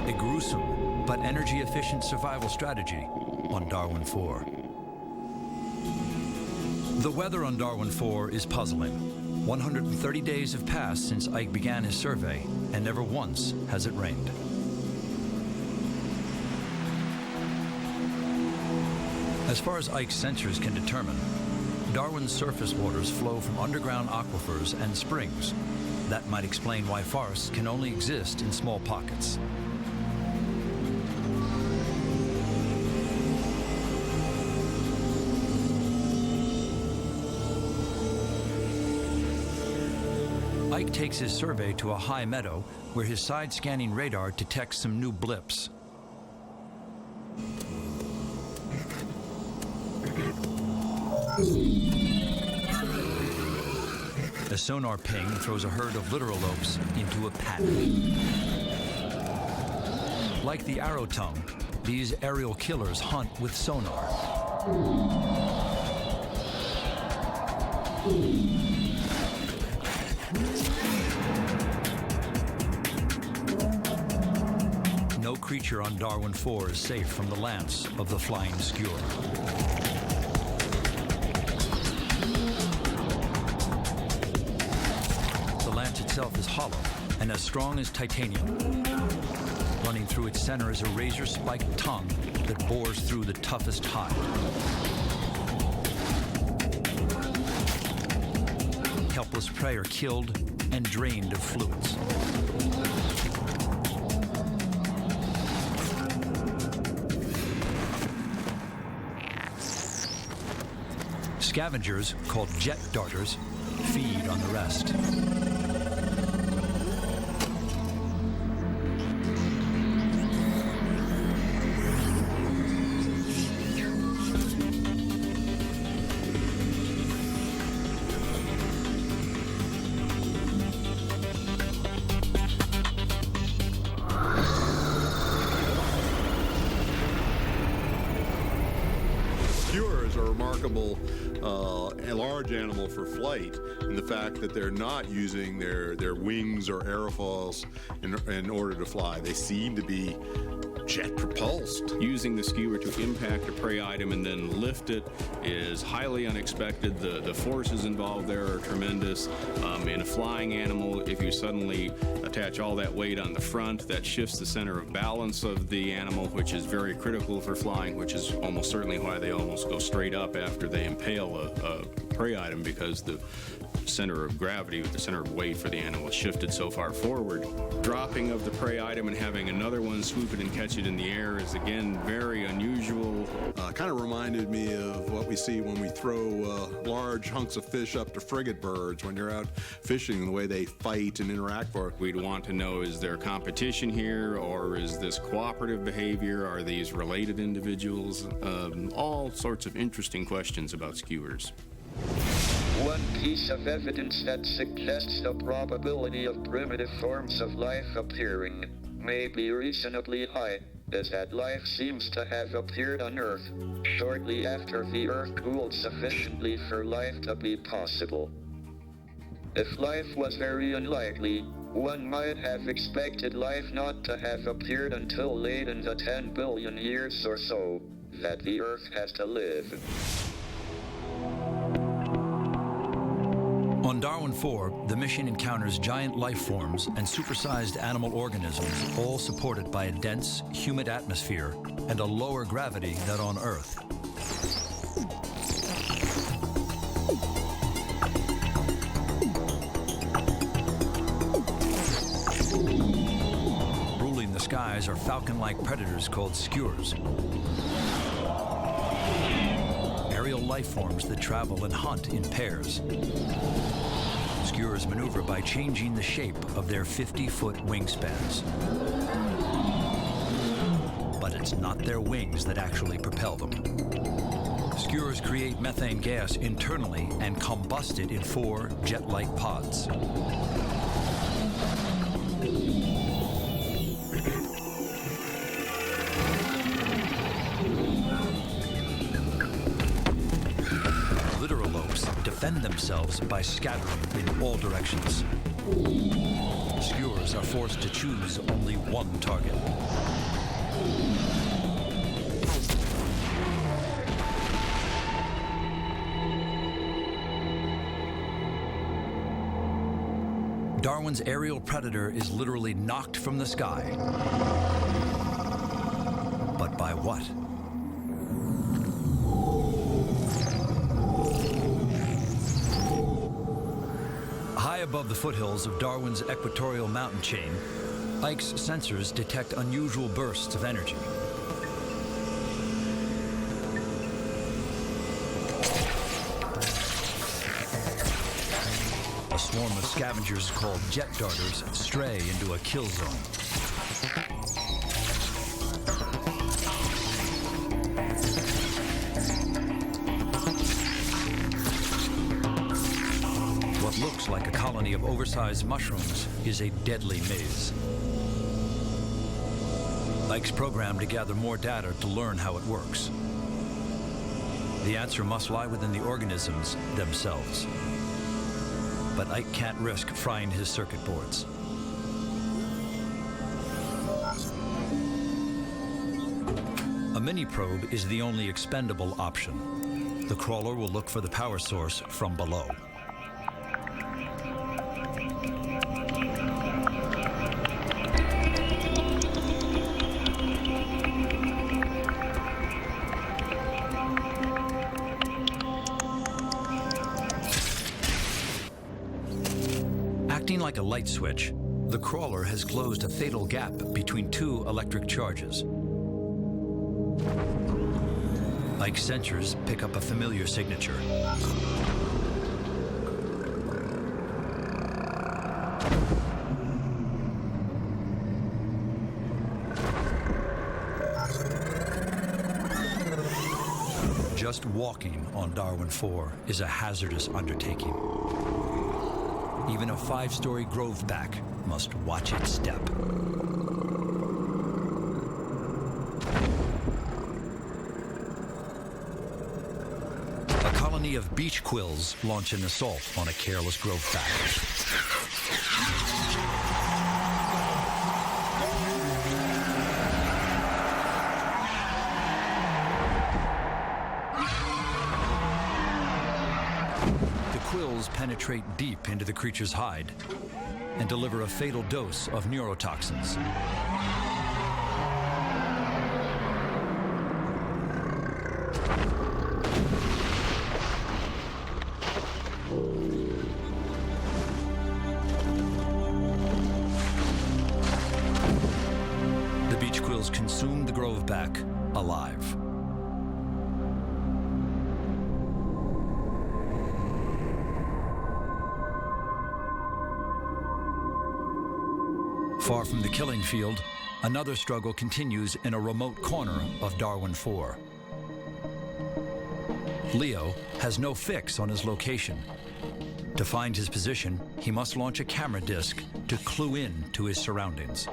A: A gruesome but energy-efficient survival strategy on Darwin 4. The weather on Darwin 4 is puzzling. 130 days have passed since Ike began his survey, and never once has it rained. As far as Ike's sensors can determine, Darwin's surface waters flow from underground aquifers and springs. That might explain why forests can only exist in small pockets. Ike takes his survey to a high meadow where his side-scanning radar detects some new blips. A sonar ping throws a herd of literalopes into a paddock. Like the arrow tongue, these aerial killers hunt with sonar. No creature on Darwin 4 is safe from the lance of the flying skewer. Itself is hollow and as strong as titanium. Running through its center is a razor-spiked tongue that bores through the toughest hide. Helpless prey are killed and drained of fluids. Scavengers, called jet darters, feed on the rest.
K: A large animal for flight, and the fact that they're not using their wings or aerofoils in order to fly. They seem to be jet propulsed.
N: Using the skewer to impact a prey item and then lift it is highly unexpected. The forces involved there are tremendous. In a flying animal, if you suddenly attach all that weight on the front, that shifts the center of balance of the animal, which is very critical for flying, which is almost certainly why they almost go straight up after they impale a prey item, because the center of gravity, the center of weight for the animal is shifted so far forward. Dropping of the prey item and having another one swoop it and catch it in the air is again very unusual.
K: Kind of reminded me of what we see when we throw large hunks of fish up to frigate birds when you're out fishing, the way they fight and interact for it.
N: We'd want to know, is there competition here, or is this cooperative behavior? Are these related individuals? All sorts of interesting questions about skewers.
F: One piece of evidence that suggests the probability of primitive forms of life appearing may be reasonably high is that life seems to have appeared on Earth shortly after the Earth cooled sufficiently for life to be possible. If life was very unlikely, One might have expected life not to have appeared until late in the 10 billion years or so that the Earth has to live.
A: On Darwin 4, the mission encounters giant life forms and supersized animal organisms, all supported by a dense, humid atmosphere and a lower gravity than on Earth. Ruling the skies are falcon-like predators called skewers. Aerial life forms that travel and hunt in pairs. Skewers maneuver by changing the shape of their 50-foot wingspans. But it's not their wings that actually propel them. Skewers create methane gas internally and combust it in 4 jet-like pods. Defend themselves by scattering in all directions. Skewers are forced to choose only one target. Darwin's aerial predator is literally knocked from the sky. But by what? Above the foothills of Darwin's equatorial mountain chain, Ike's sensors detect unusual bursts of energy. A swarm of scavengers called jet darters stray into a kill zone. Looks like a colony of oversized mushrooms is a deadly maze. Ike's programmed to gather more data to learn how it works. The answer must lie within the organisms themselves. But Ike can't risk frying his circuit boards. A mini probe is the only expendable option. The crawler will look for the power source from below. Acting like a light switch, the crawler has closed a fatal gap between 2 electric charges. Ike's sensors pick up a familiar signature. Just walking on Darwin 4 is a hazardous undertaking. Even a 5-story groveback must watch its step. A colony of beach quills launch an assault on a careless groveback. Quills penetrate deep into the creature's hide and deliver a fatal dose of neurotoxins. The beach quills consume the groveback alive. Far from the killing field, another struggle continues in a remote corner of Darwin 4. Leo has no fix on his location. To find his position, he must launch a camera disc to clue in to his surroundings.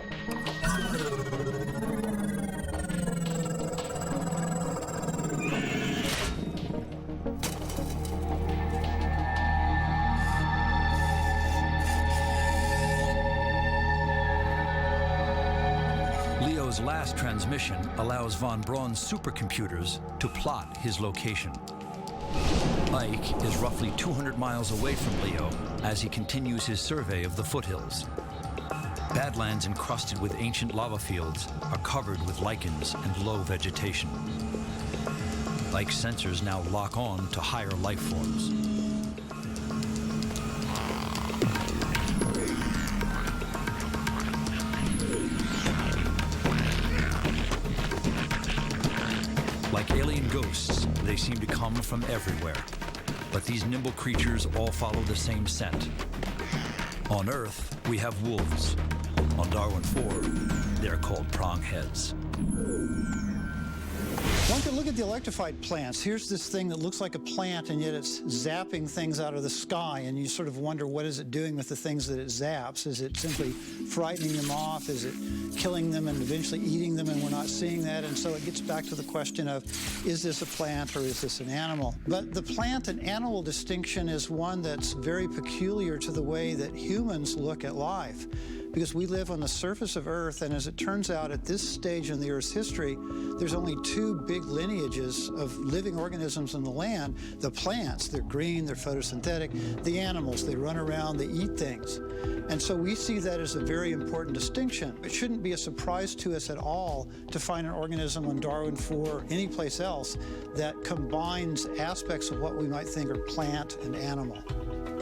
A: His last transmission allows von Braun's supercomputers to plot his location. Ike is roughly 200 miles away from Leo as he continues his survey of the foothills. Badlands encrusted with ancient lava fields are covered with lichens and low vegetation. Ike's sensors now lock on to higher life forms. Like alien ghosts, they seem to come from everywhere. But these nimble creatures all follow the same scent. On Earth, we have wolves. On Darwin 4, they're called prongheads.
L: One can look at the electrified plants. Here's this thing that looks like a plant, and yet it's zapping things out of the sky, and you sort of wonder, what is it doing with the things that it zaps? Is it simply frightening them off? Is it killing them and eventually eating them, and we're not seeing that? And so it gets back to the question of, is this a plant or is this an animal? But the plant and animal distinction is one that's very peculiar to the way that humans look at life, because we live on the surface of Earth, and as it turns out, at this stage in the Earth's history, there's only two big lineages of living organisms on the land. The plants, they're green, they're photosynthetic. The animals, they run around, they eat things. And so we see that as a very important distinction. It shouldn't be a surprise to us at all to find an organism on Darwin 4 or any place else that combines aspects of what we might think are plant and animal.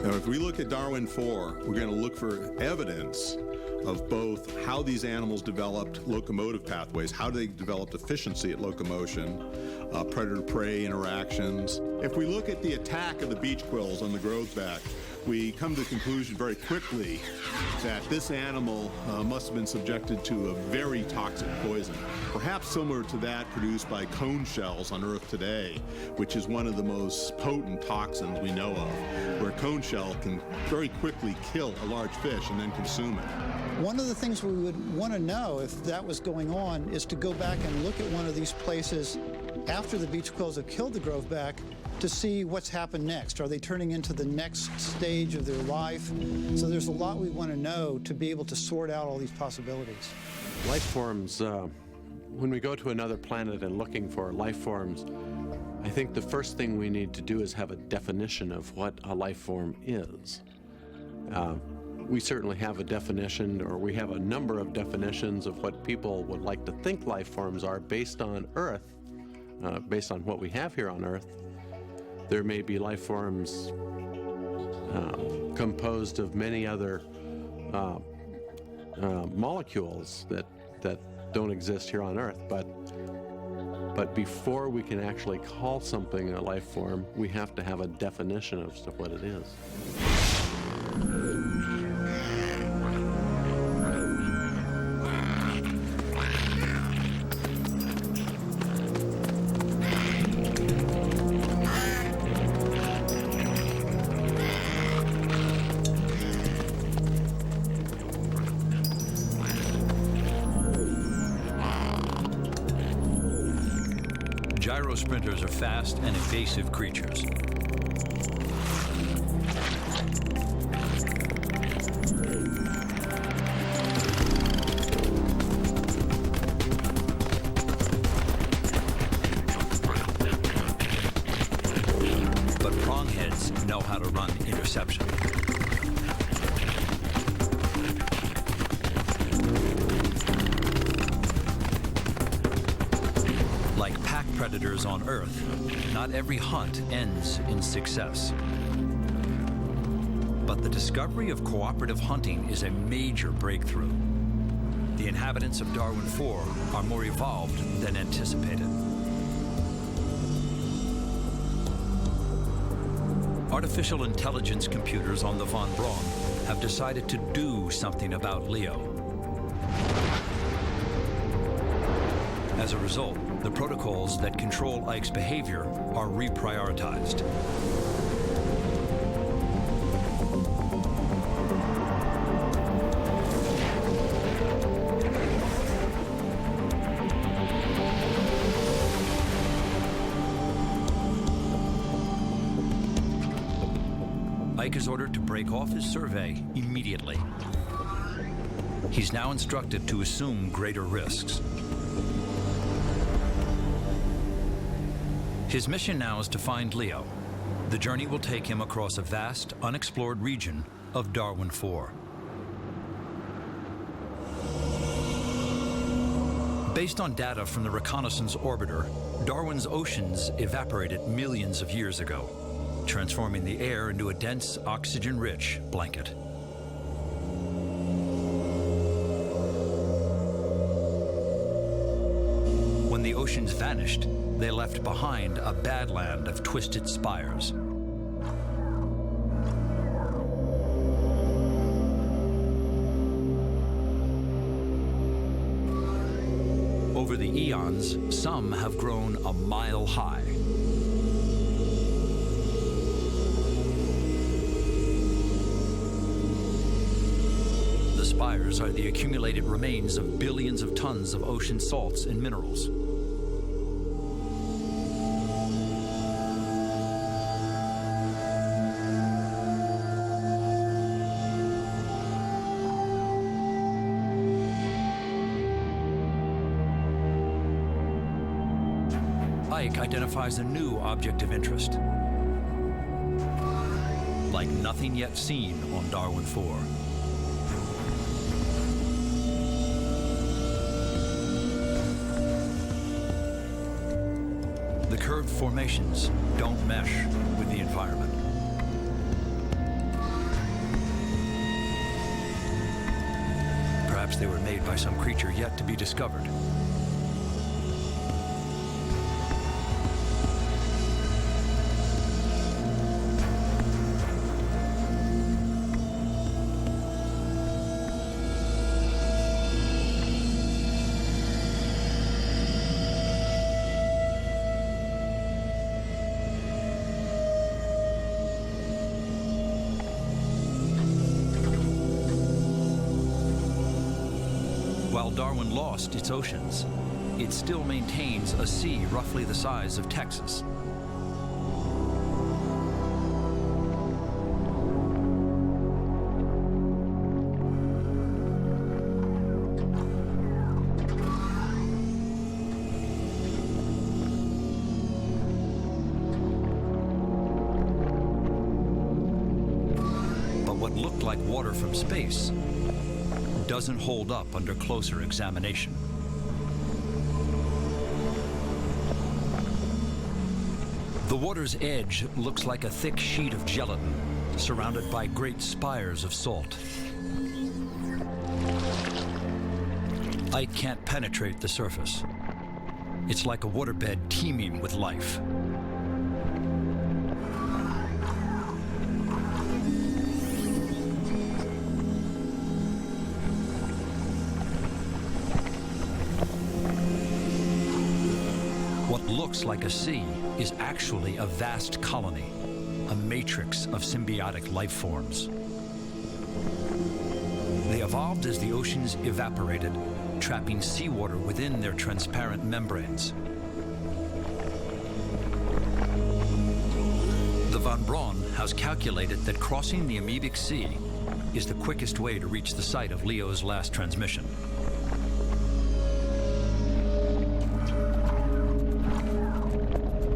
K: Now, if we look at Darwin 4, we're going to look for evidence of both how these animals developed locomotive pathways, how they developed efficiency at locomotion, predator-prey interactions. If we look at the attack of the beach quills on the Groveback, we come to the conclusion very quickly that this animal must have been subjected to a very toxic poison, perhaps similar to that produced by cone shells on Earth today, which is one of the most potent toxins we know of, where a cone shell can very quickly kill a large fish and then consume it.
L: One of the things we would want to know if that was going on is to go back and look at one of these places after the beach quills have killed the Groveback to see what's happened next. Are they turning into the next stage of their life? So there's a lot we want to know to be able to sort out all these possibilities.
E: Life forms, when we go to another planet and looking for life forms, I think the first thing we need to do is have a definition of what a life form is. We certainly have a definition, or we have a number of definitions of what people would like to think life forms are based on Earth, based on what we have here on Earth. There may be life forms composed of many other molecules that don't exist here on Earth, but before we can actually call something a life form, we have to have a definition of what it is.
A: Gyrosprinters are fast and evasive creatures. But prongheads know how to run interception. Like pack predators on Earth, not every hunt ends in success. But the discovery of cooperative hunting is a major breakthrough. The inhabitants of Darwin 4 are more evolved than anticipated. Artificial intelligence computers on the von Braun have decided to do something about Leo. As a result, the protocols that control Ike's behavior are reprioritized. Ike is ordered to break off his survey immediately. He's now instructed to assume greater risks. His mission now is to find Leo. The journey will take him across a vast, unexplored region of Darwin 4. Based on data from the reconnaissance orbiter, Darwin's oceans evaporated millions of years ago, transforming the air into a dense, oxygen-rich blanket. When the oceans vanished, they left behind a badland of twisted spires. Over the eons, some have grown a mile high. The spires are the accumulated remains of billions of tons of ocean salts and minerals. Ike identifies a new object of interest, like nothing yet seen on Darwin 4. The curved formations don't mesh with the environment. Perhaps they were made by some creature yet to be discovered. While Darwin lost its oceans, it still maintains a sea roughly the size of Texas. But what looked like water from space doesn't hold up under closer examination. The water's edge looks like a thick sheet of gelatin surrounded by great spires of salt. Ike can't penetrate the surface. It's like a waterbed teeming with life. What looks like a sea is actually a vast colony, a matrix of symbiotic life forms. They evolved as the oceans evaporated, trapping seawater within their transparent membranes. The Von Braun has calculated that crossing the amoebic sea is the quickest way to reach the site of Leo's last transmission.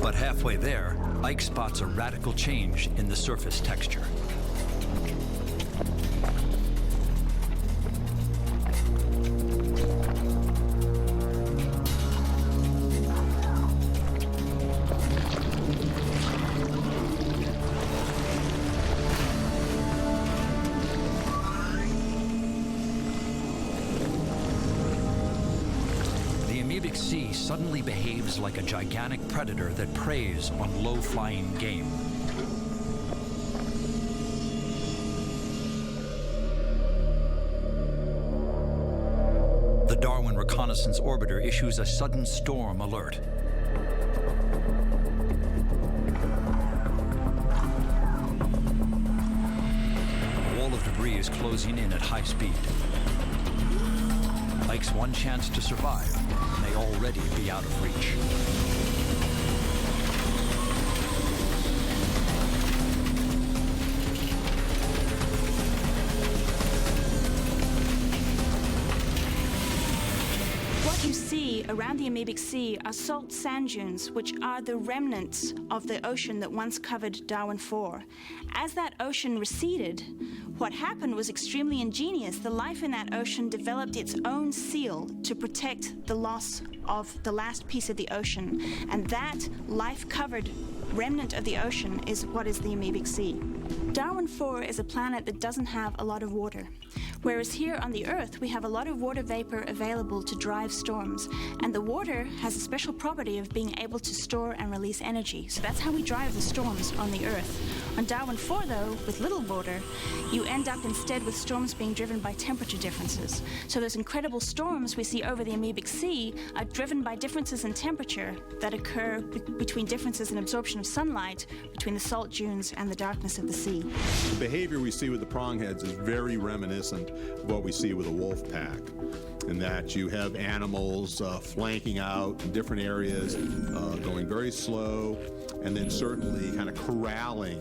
A: But halfway there, Ike spots a radical change in the surface texture. Sea suddenly behaves like a gigantic predator that preys on low-flying game. The Darwin Reconnaissance Orbiter issues a sudden storm alert. A wall of debris is closing in at high speed. Ike's one chance to survive may already be out of reach.
H: see around the Amoebic Sea are salt sand dunes, which are the remnants of the ocean that once covered Darwin 4. As that ocean receded, what happened was extremely ingenious. The life in that ocean developed its own seal to protect the loss of the last piece of the ocean. And that life-covered remnant of the ocean is what is the Amoebic Sea. Darwin 4 is a planet that doesn't have a lot of water. Whereas here on the Earth, we have a lot of water vapor available to drive storms. And the water has a special property of being able to store and release energy. So that's how we drive the storms on the Earth. On Darwin 4, though, with little water, you end up instead with storms being driven by temperature differences. So those incredible storms we see over the Amoebic Sea are driven by differences in temperature that occur between differences in absorption of sunlight between the salt dunes and the darkness of the sea.
K: The behavior we see with the prongheads is very reminiscent of what we see with a wolf pack, in that you have animals flanking out in different areas, going very slow, and then certainly kind of corralling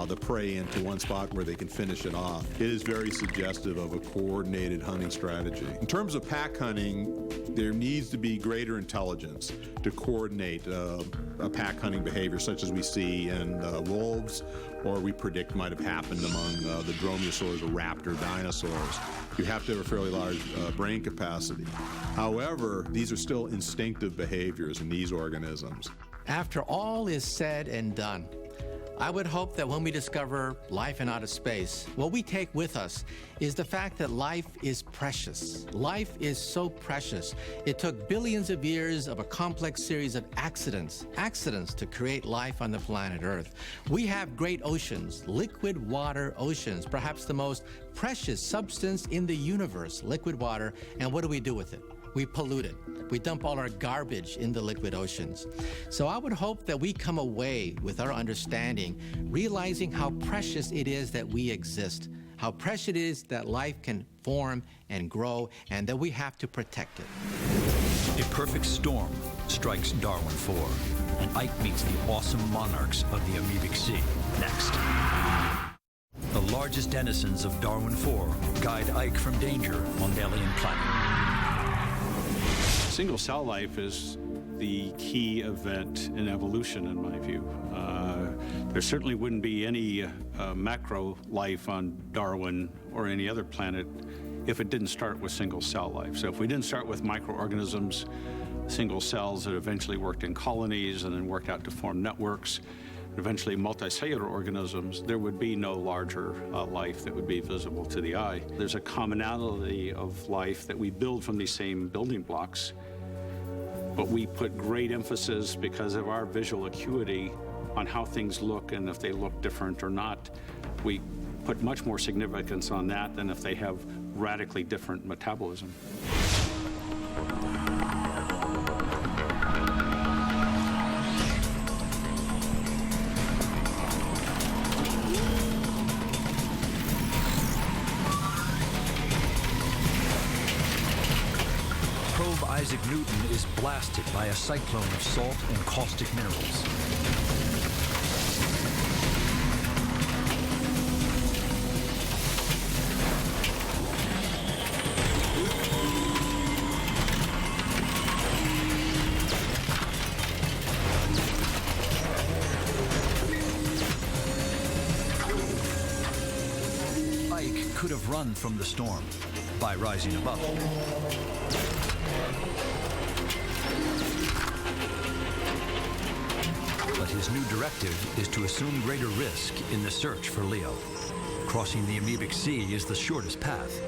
K: the prey into one spot where they can finish it off. It is very suggestive of a coordinated hunting strategy. In terms of pack hunting, there needs to be greater intelligence to coordinate a pack hunting behavior such as we see in wolves, or we predict might have happened among the dromaeosaurs or raptor dinosaurs. You have to have a fairly large brain capacity. However, these are still instinctive behaviors in these organisms.
D: After all is said and done, I would hope that when we discover life in outer space, what we take with us is the fact that life is precious. Life is so precious. It took billions of years of a complex series of accidents to create life on the planet Earth. We have great oceans, liquid water oceans, perhaps the most precious substance in the universe, liquid water, and what do we do with it? We pollute it. We dump all our garbage in the liquid oceans. So I would hope that we come away with our understanding, realizing how precious it is that we exist, how precious it is that life can form and grow, and that we have to protect it.
A: A perfect storm strikes Darwin 4, and Ike meets the awesome monarchs of the Amoebic Sea. Next. The largest denizens of Darwin 4 guide Ike from danger on the alien planet.
O: Single cell life is the key event in evolution, in my view. There certainly wouldn't be any macro life on Darwin or any other planet if it didn't start with single cell life. So if we didn't start with microorganisms, single cells that eventually worked in colonies and then worked out to form networks, and eventually multicellular organisms, there would be no larger life that would be visible to the eye. There's a commonality of life that we build from these same building blocks, but we put great emphasis because of our visual acuity on how things look and if they look different or not. We put much more significance on that than if they have radically different metabolism.
A: Isaac Newton is blasted by a cyclone of salt and caustic minerals. Ike could have run from the storm by rising above it. But his new directive is to assume greater risk in the search for Leo. Crossing the Amoebic Sea is the shortest path.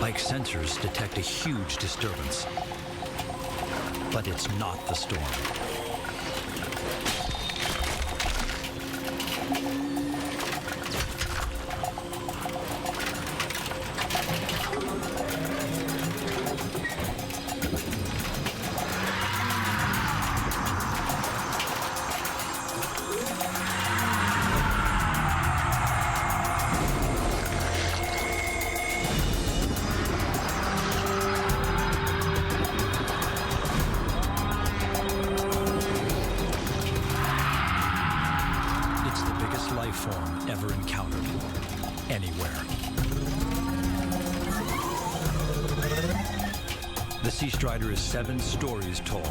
A: Ike's sensors detect a huge disturbance, but it's not the storm. The sea strider is 7 stories tall.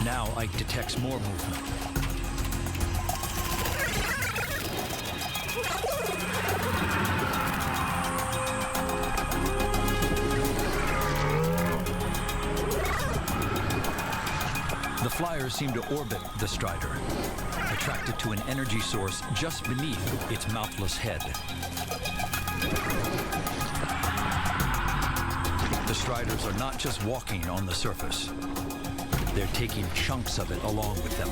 A: Now Ike detects more movement. The flyers seem to orbit the strider, attracted to an energy source just beneath its mouthless head. The striders are not just walking on the surface. They're taking chunks of it along with them.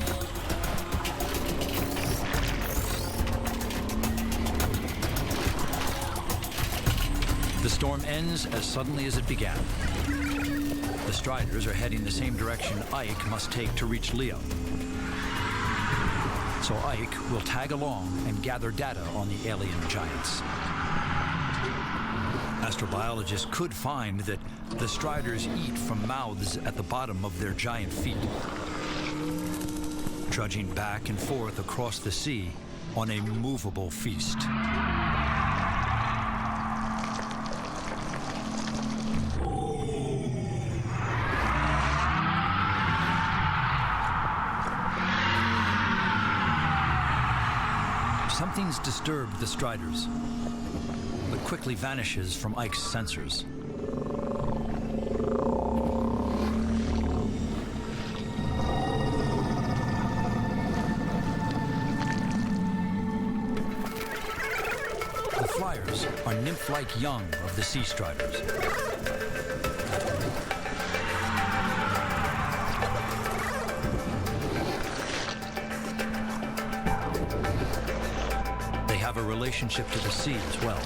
A: The storm ends as suddenly as it began. The striders are heading the same direction Ike must take to reach Leo. So Ike will tag along and gather data on the alien giants. Astrobiologists could find that the striders eat from mouths at the bottom of their giant feet, trudging back and forth across the sea on a movable feast. Something's disturbed the striders, but quickly vanishes from Ike's sensors. The flyers are nymph-like young of the sea striders. They have a relationship to the sea as well.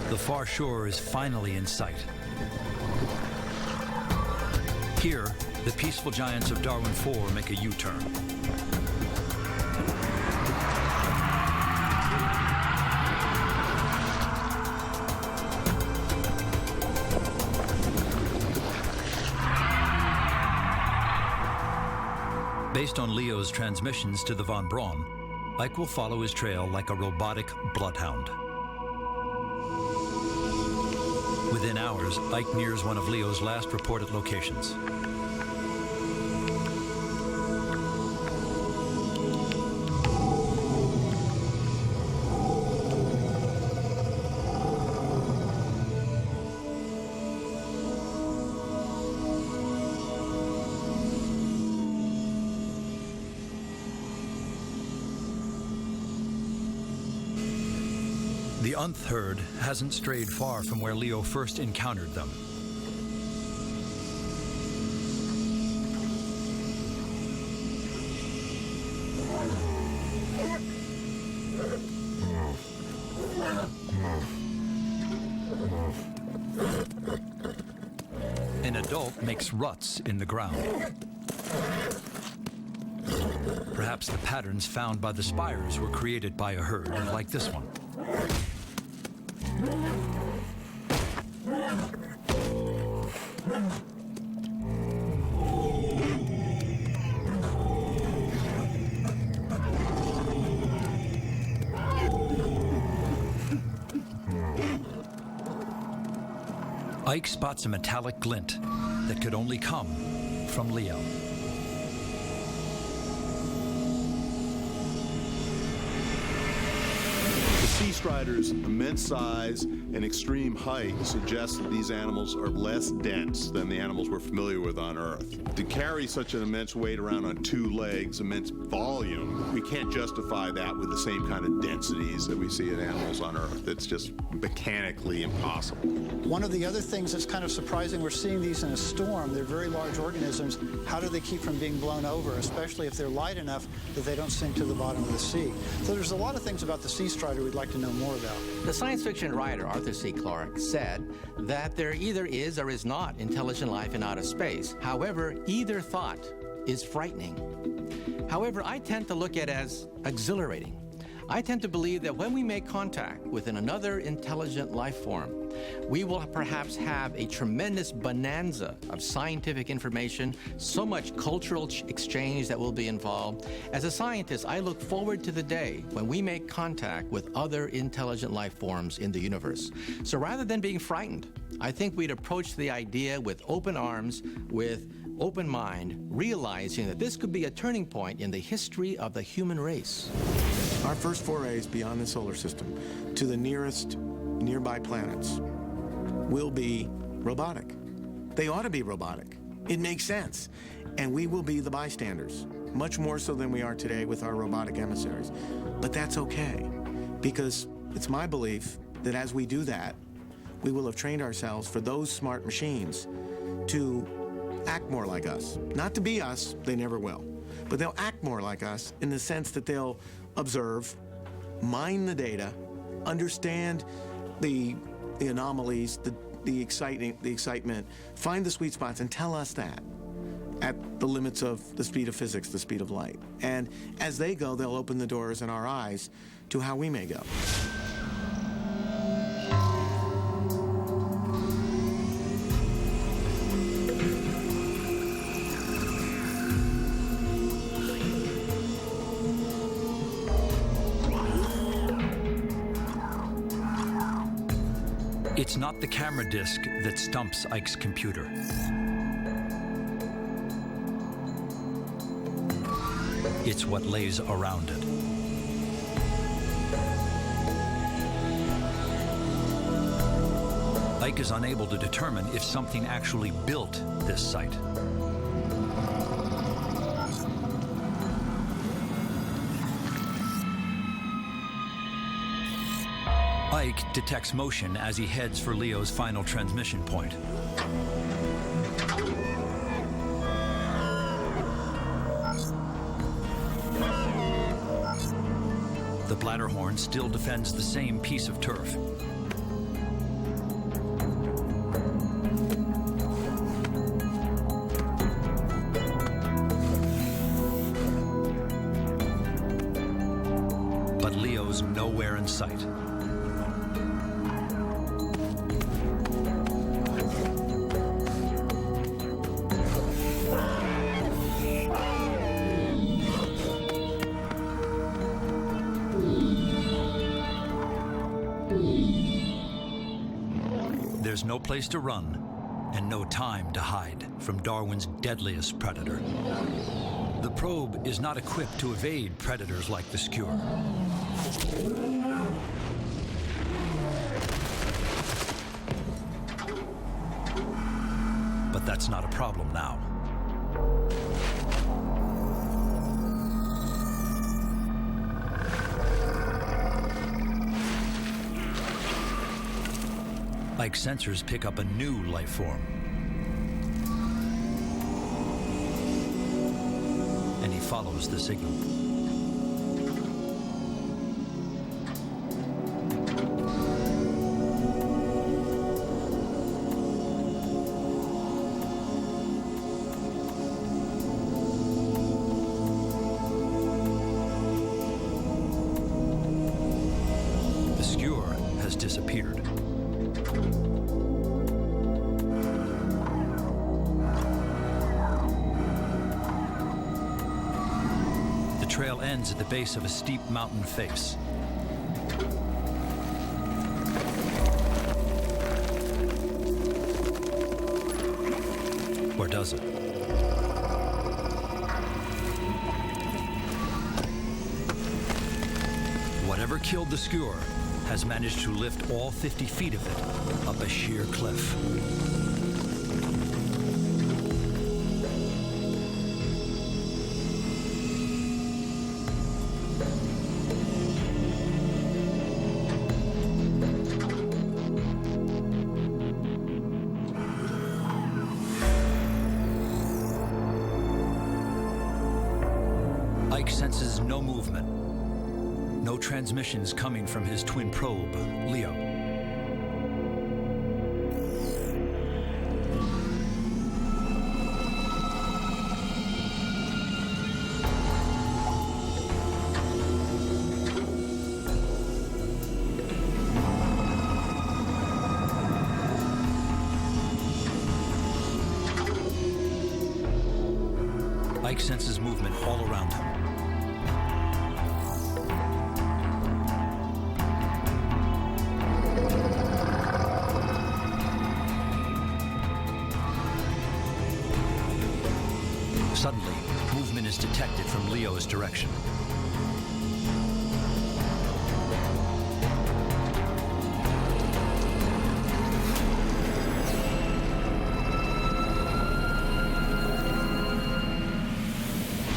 A: The far shore is finally in sight. Here, the peaceful giants of Darwin 4 make a U-turn. Based on Leo's transmissions to the Von Braun, Ike will follow his trail like a robotic bloodhound. Within hours, Ike nears one of Leo's last reported locations. The Unth herd hasn't strayed far from where Leo first encountered them. An adult makes ruts in the ground. Perhaps the patterns found by the spires were created by a herd like this one. Ike spots a metallic glint that could only come from Leo.
K: The sea strider's immense size and extreme height suggests that these animals are less dense than the animals we're familiar with on Earth. To carry such an immense weight around on 2 legs, immense volume, we can't justify that with the same kind of densities that we see in animals on Earth. It's just mechanically impossible.
L: One of the other things that's kind of surprising, we're seeing these in a storm. They're very large organisms. How do they keep from being blown over, especially if they're light enough that they don't sink to the bottom of the sea? So there's a lot of things about the sea strider we'd like like to know more about.
D: The science fiction writer Arthur C. Clarke said that there either is or is not intelligent life in outer space. However, either thought is frightening. However, I tend to look at it as exhilarating. I tend to believe that when we make contact with another intelligent life form, we will perhaps have a tremendous bonanza of scientific information, so much cultural exchange that will be involved. As a scientist, I look forward to the day when we make contact with other intelligent life forms in the universe. So rather than being frightened, I think we'd approach the idea with open arms, with open mind, realizing that this could be a turning point in the history of the human race.
B: Our first forays beyond the solar system to the nearest nearby planets will be robotic. They ought to be robotic. It makes sense. And we will be the bystanders, much more so than we are today with our robotic emissaries. But that's okay, because it's my belief that as we do that, we will have trained ourselves for those smart machines to act more like us. Not to be us, they never will, but they'll act more like us in the sense that they'll observe, mine the data, understand the anomalies, the excitement, find the sweet spots, and tell us that at the limits of the speed of physics, the speed of light. And as they go, they'll open the doors in our eyes to how we may go.
A: It's not the camera disc that stumps Ike's computer. It's what lays around it. Ike is unable to determine if something actually built this site. Ike detects motion as he heads for Leo's final transmission point. The Bladderhorn still defends the same piece of turf. But Leo's nowhere in sight. There's no place to run and no time to hide from Darwin's deadliest predator. The probe is not equipped to evade predators like the skua. But that's not a problem now. Ike's sensors pick up a new life form. And he follows the signal. The skua has disappeared. The trail ends at the base of a steep mountain face. Or does it? Whatever killed the skua has managed to lift all 50 feet of it up a sheer cliff. Ike senses no movement, no transmissions coming from his twin probe, Leo. Ike senses movement all around him. Suddenly, movement is detected from Leo's direction.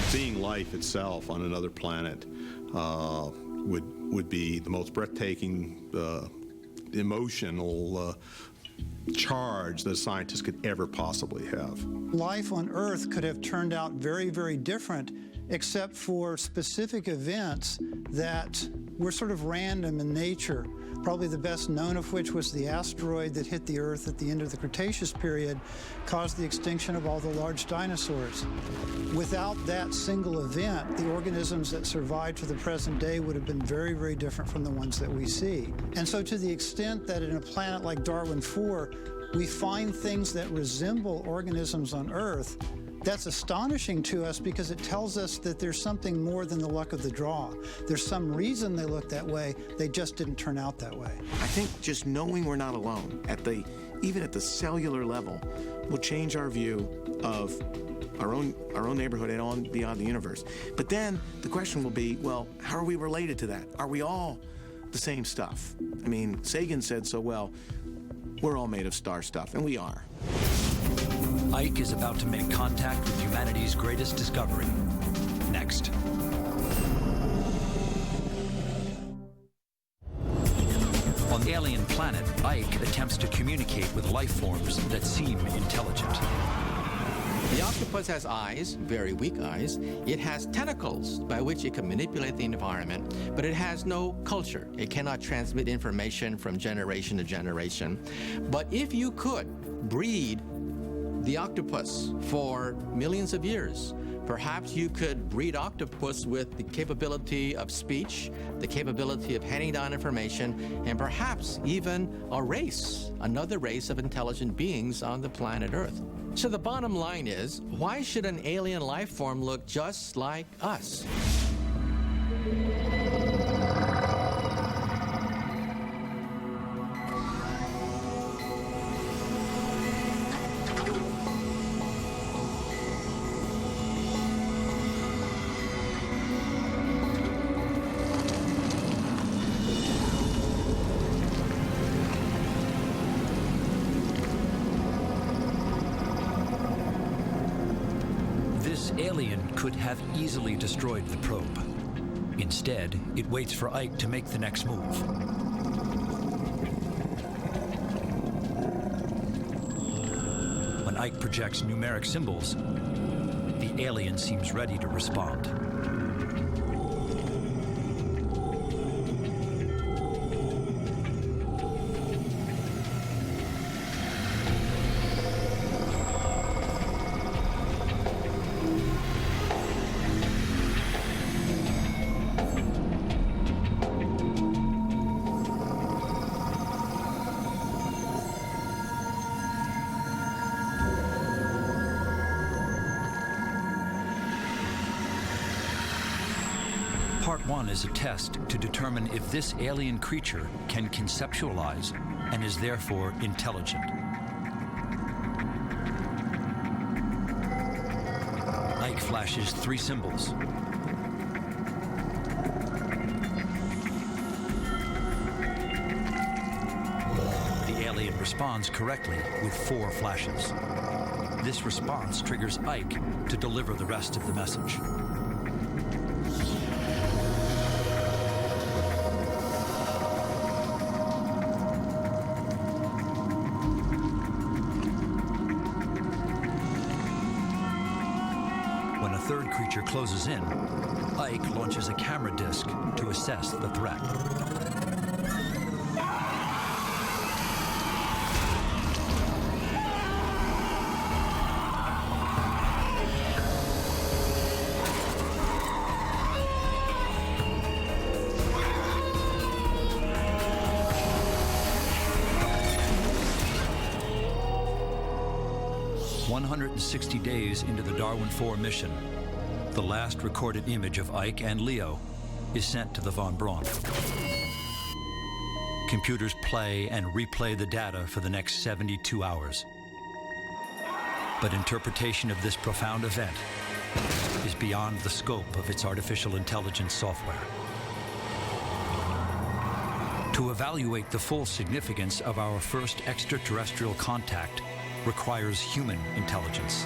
K: Seeing life itself on another planet would be the most breathtaking emotional charge that a scientist could ever possibly have.
L: Life on Earth could have turned out very, very different, except for specific events that were sort of random in nature. Probably the best known of which was the asteroid that hit the Earth at the end of the Cretaceous period, caused the extinction of all the large dinosaurs. Without that single event, the organisms that survived to the present day would have been very, very different from the ones that we see. And so to the extent that in a planet like Darwin IV, we find things that resemble organisms on Earth, that's astonishing to us because it tells us that there's something more than the luck of the draw. There's some reason they look that way, they just didn't turn out that way.
B: I think just knowing we're not alone, even at the cellular level, will change our view of our own neighborhood and on beyond the universe. But then the question will be, well, how are we related to that? Are we all the same stuff? I mean, Sagan said so well, we're all made of star stuff, and we are.
A: Ike is about to make contact with humanity's greatest discovery. Next. On the alien planet, Ike attempts to communicate with life forms that seem intelligent.
D: The octopus has eyes, very weak eyes. It has tentacles by which it can manipulate the environment, but it has no culture. It cannot transmit information from generation to generation. But if you could breed the octopus for millions of years, perhaps you could breed octopus with the capability of speech, the capability of handing down information, and perhaps even another race of intelligent beings on the planet Earth. So the bottom line is, why should an alien life form look just like us?
A: This alien could have easily destroyed the probe. Instead, it waits for Ike to make the next move. When Ike projects numeric symbols, the alien seems ready to respond. Part 1 is a test to determine if this alien creature can conceptualize and is therefore intelligent. Ike flashes 3 symbols. The alien responds correctly with 4 flashes. This response triggers Ike to deliver the rest of the message. When a third creature closes in, Ike launches a camera disc to assess the threat. "160 days into the Darwin 4 mission, the last recorded image of Ike and Leo is sent to the Von Braun. Computers play and replay the data for the next 72 hours. But interpretation of this profound event is beyond the scope of its artificial intelligence software. To evaluate the full significance of our first extraterrestrial contact requires human intelligence.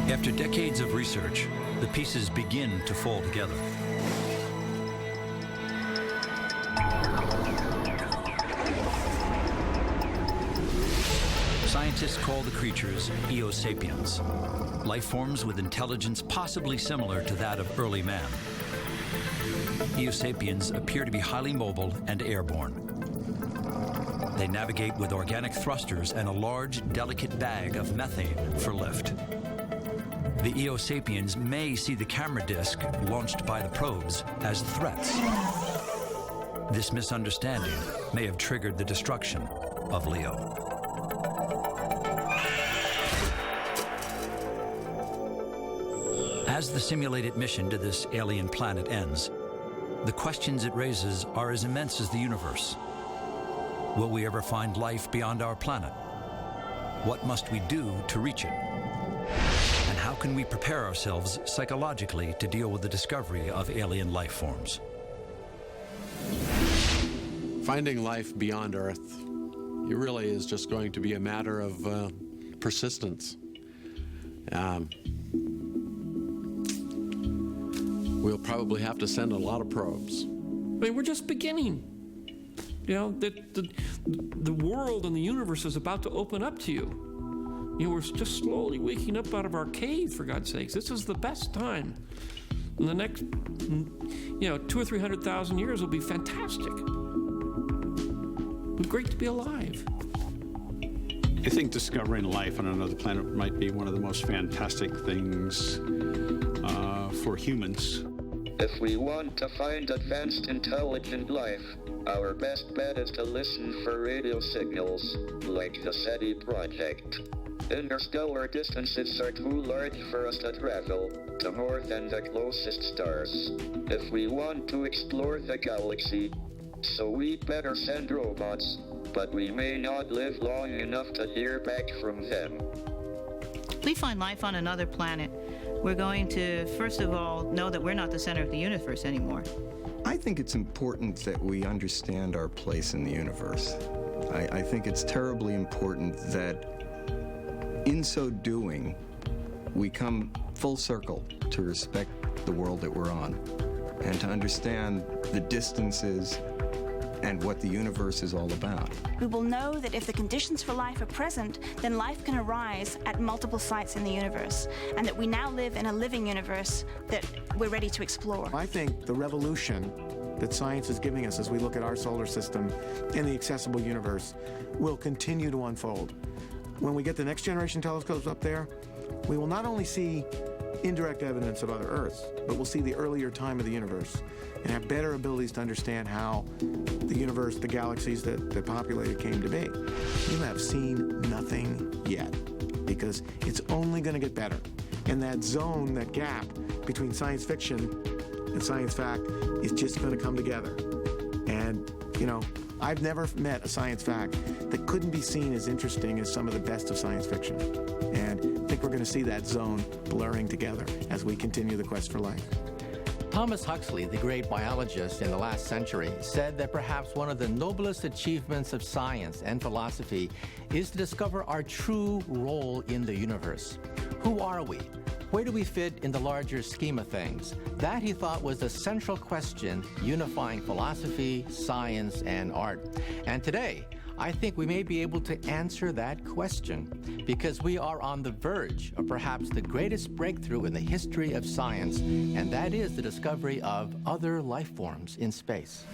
A: After decades of research, the pieces begin to fall together. Scientists call the creatures Eosapiens, life forms with intelligence possibly similar to that of early man. Eosapiens appear to be highly mobile and airborne. They navigate with organic thrusters and a large, delicate bag of methane for lift. The Eosapiens may see the camera disc launched by the probes as threats. This misunderstanding may have triggered the destruction of Leo. As the simulated mission to this alien planet ends, the questions it raises are as immense as the universe. Will we ever find life beyond our planet? What must we do to reach it? And how can we prepare ourselves psychologically to deal with the discovery of alien life forms?
E: Finding life beyond Earth, it really is just going to be a matter of persistence. We'll probably have to send a lot of probes.
C: I mean, we're just beginning. You know, the world and the universe is about to open up to you. You know, we're just slowly waking up out of our cave, for God's sakes. This is the best time. In the next, 200,000 or 300,000 years will be fantastic. It's great to be alive.
O: I think discovering life on another planet might be one of the most fantastic things for humans.
F: If we want to find advanced intelligent life, our best bet is to listen for radio signals, like the SETI project. Interstellar distances are too large for us to travel to more than the closest stars. If we want to explore the galaxy, so we'd better send robots, but we may not live long enough to hear back from them.
J: If we find life on another planet, we're going to, first of all, know that we're not the center of the universe anymore.
G: I think it's important that we understand our place in the universe. I think it's terribly important that in so doing, we come full circle to respect the world that we're on and to understand the distances and what the universe is all about.
H: We will know that if the conditions for life are present, then life can arise at multiple sites in the universe, and that we now live in a living universe that we're ready to explore.
B: I think the revolution that science is giving us as we look at our solar system and the accessible universe will continue to unfold. When we get the next generation telescopes up there, we will not only see indirect evidence of other Earths, but we'll see the earlier time of the universe and have better abilities to understand how the universe, the galaxies that populate it came to be. You have seen nothing yet, because it's only going to get better. And that zone, that gap between science fiction and science fact is just going to come together. And, I've never met a science fact that couldn't be seen as interesting as some of the best of science fiction. And I think we're going to see that zone blurring together as we continue the quest for life.
D: Thomas Huxley, the great biologist in the last century, said that perhaps one of the noblest achievements of science and philosophy is to discover our true role in the universe. Who are we? Where do we fit in the larger scheme of things? That, he thought, was the central question unifying philosophy, science, and art. And today, I think we may be able to answer that question because we are on the verge of perhaps the greatest breakthrough in the history of science, and that is the discovery of other life forms in space.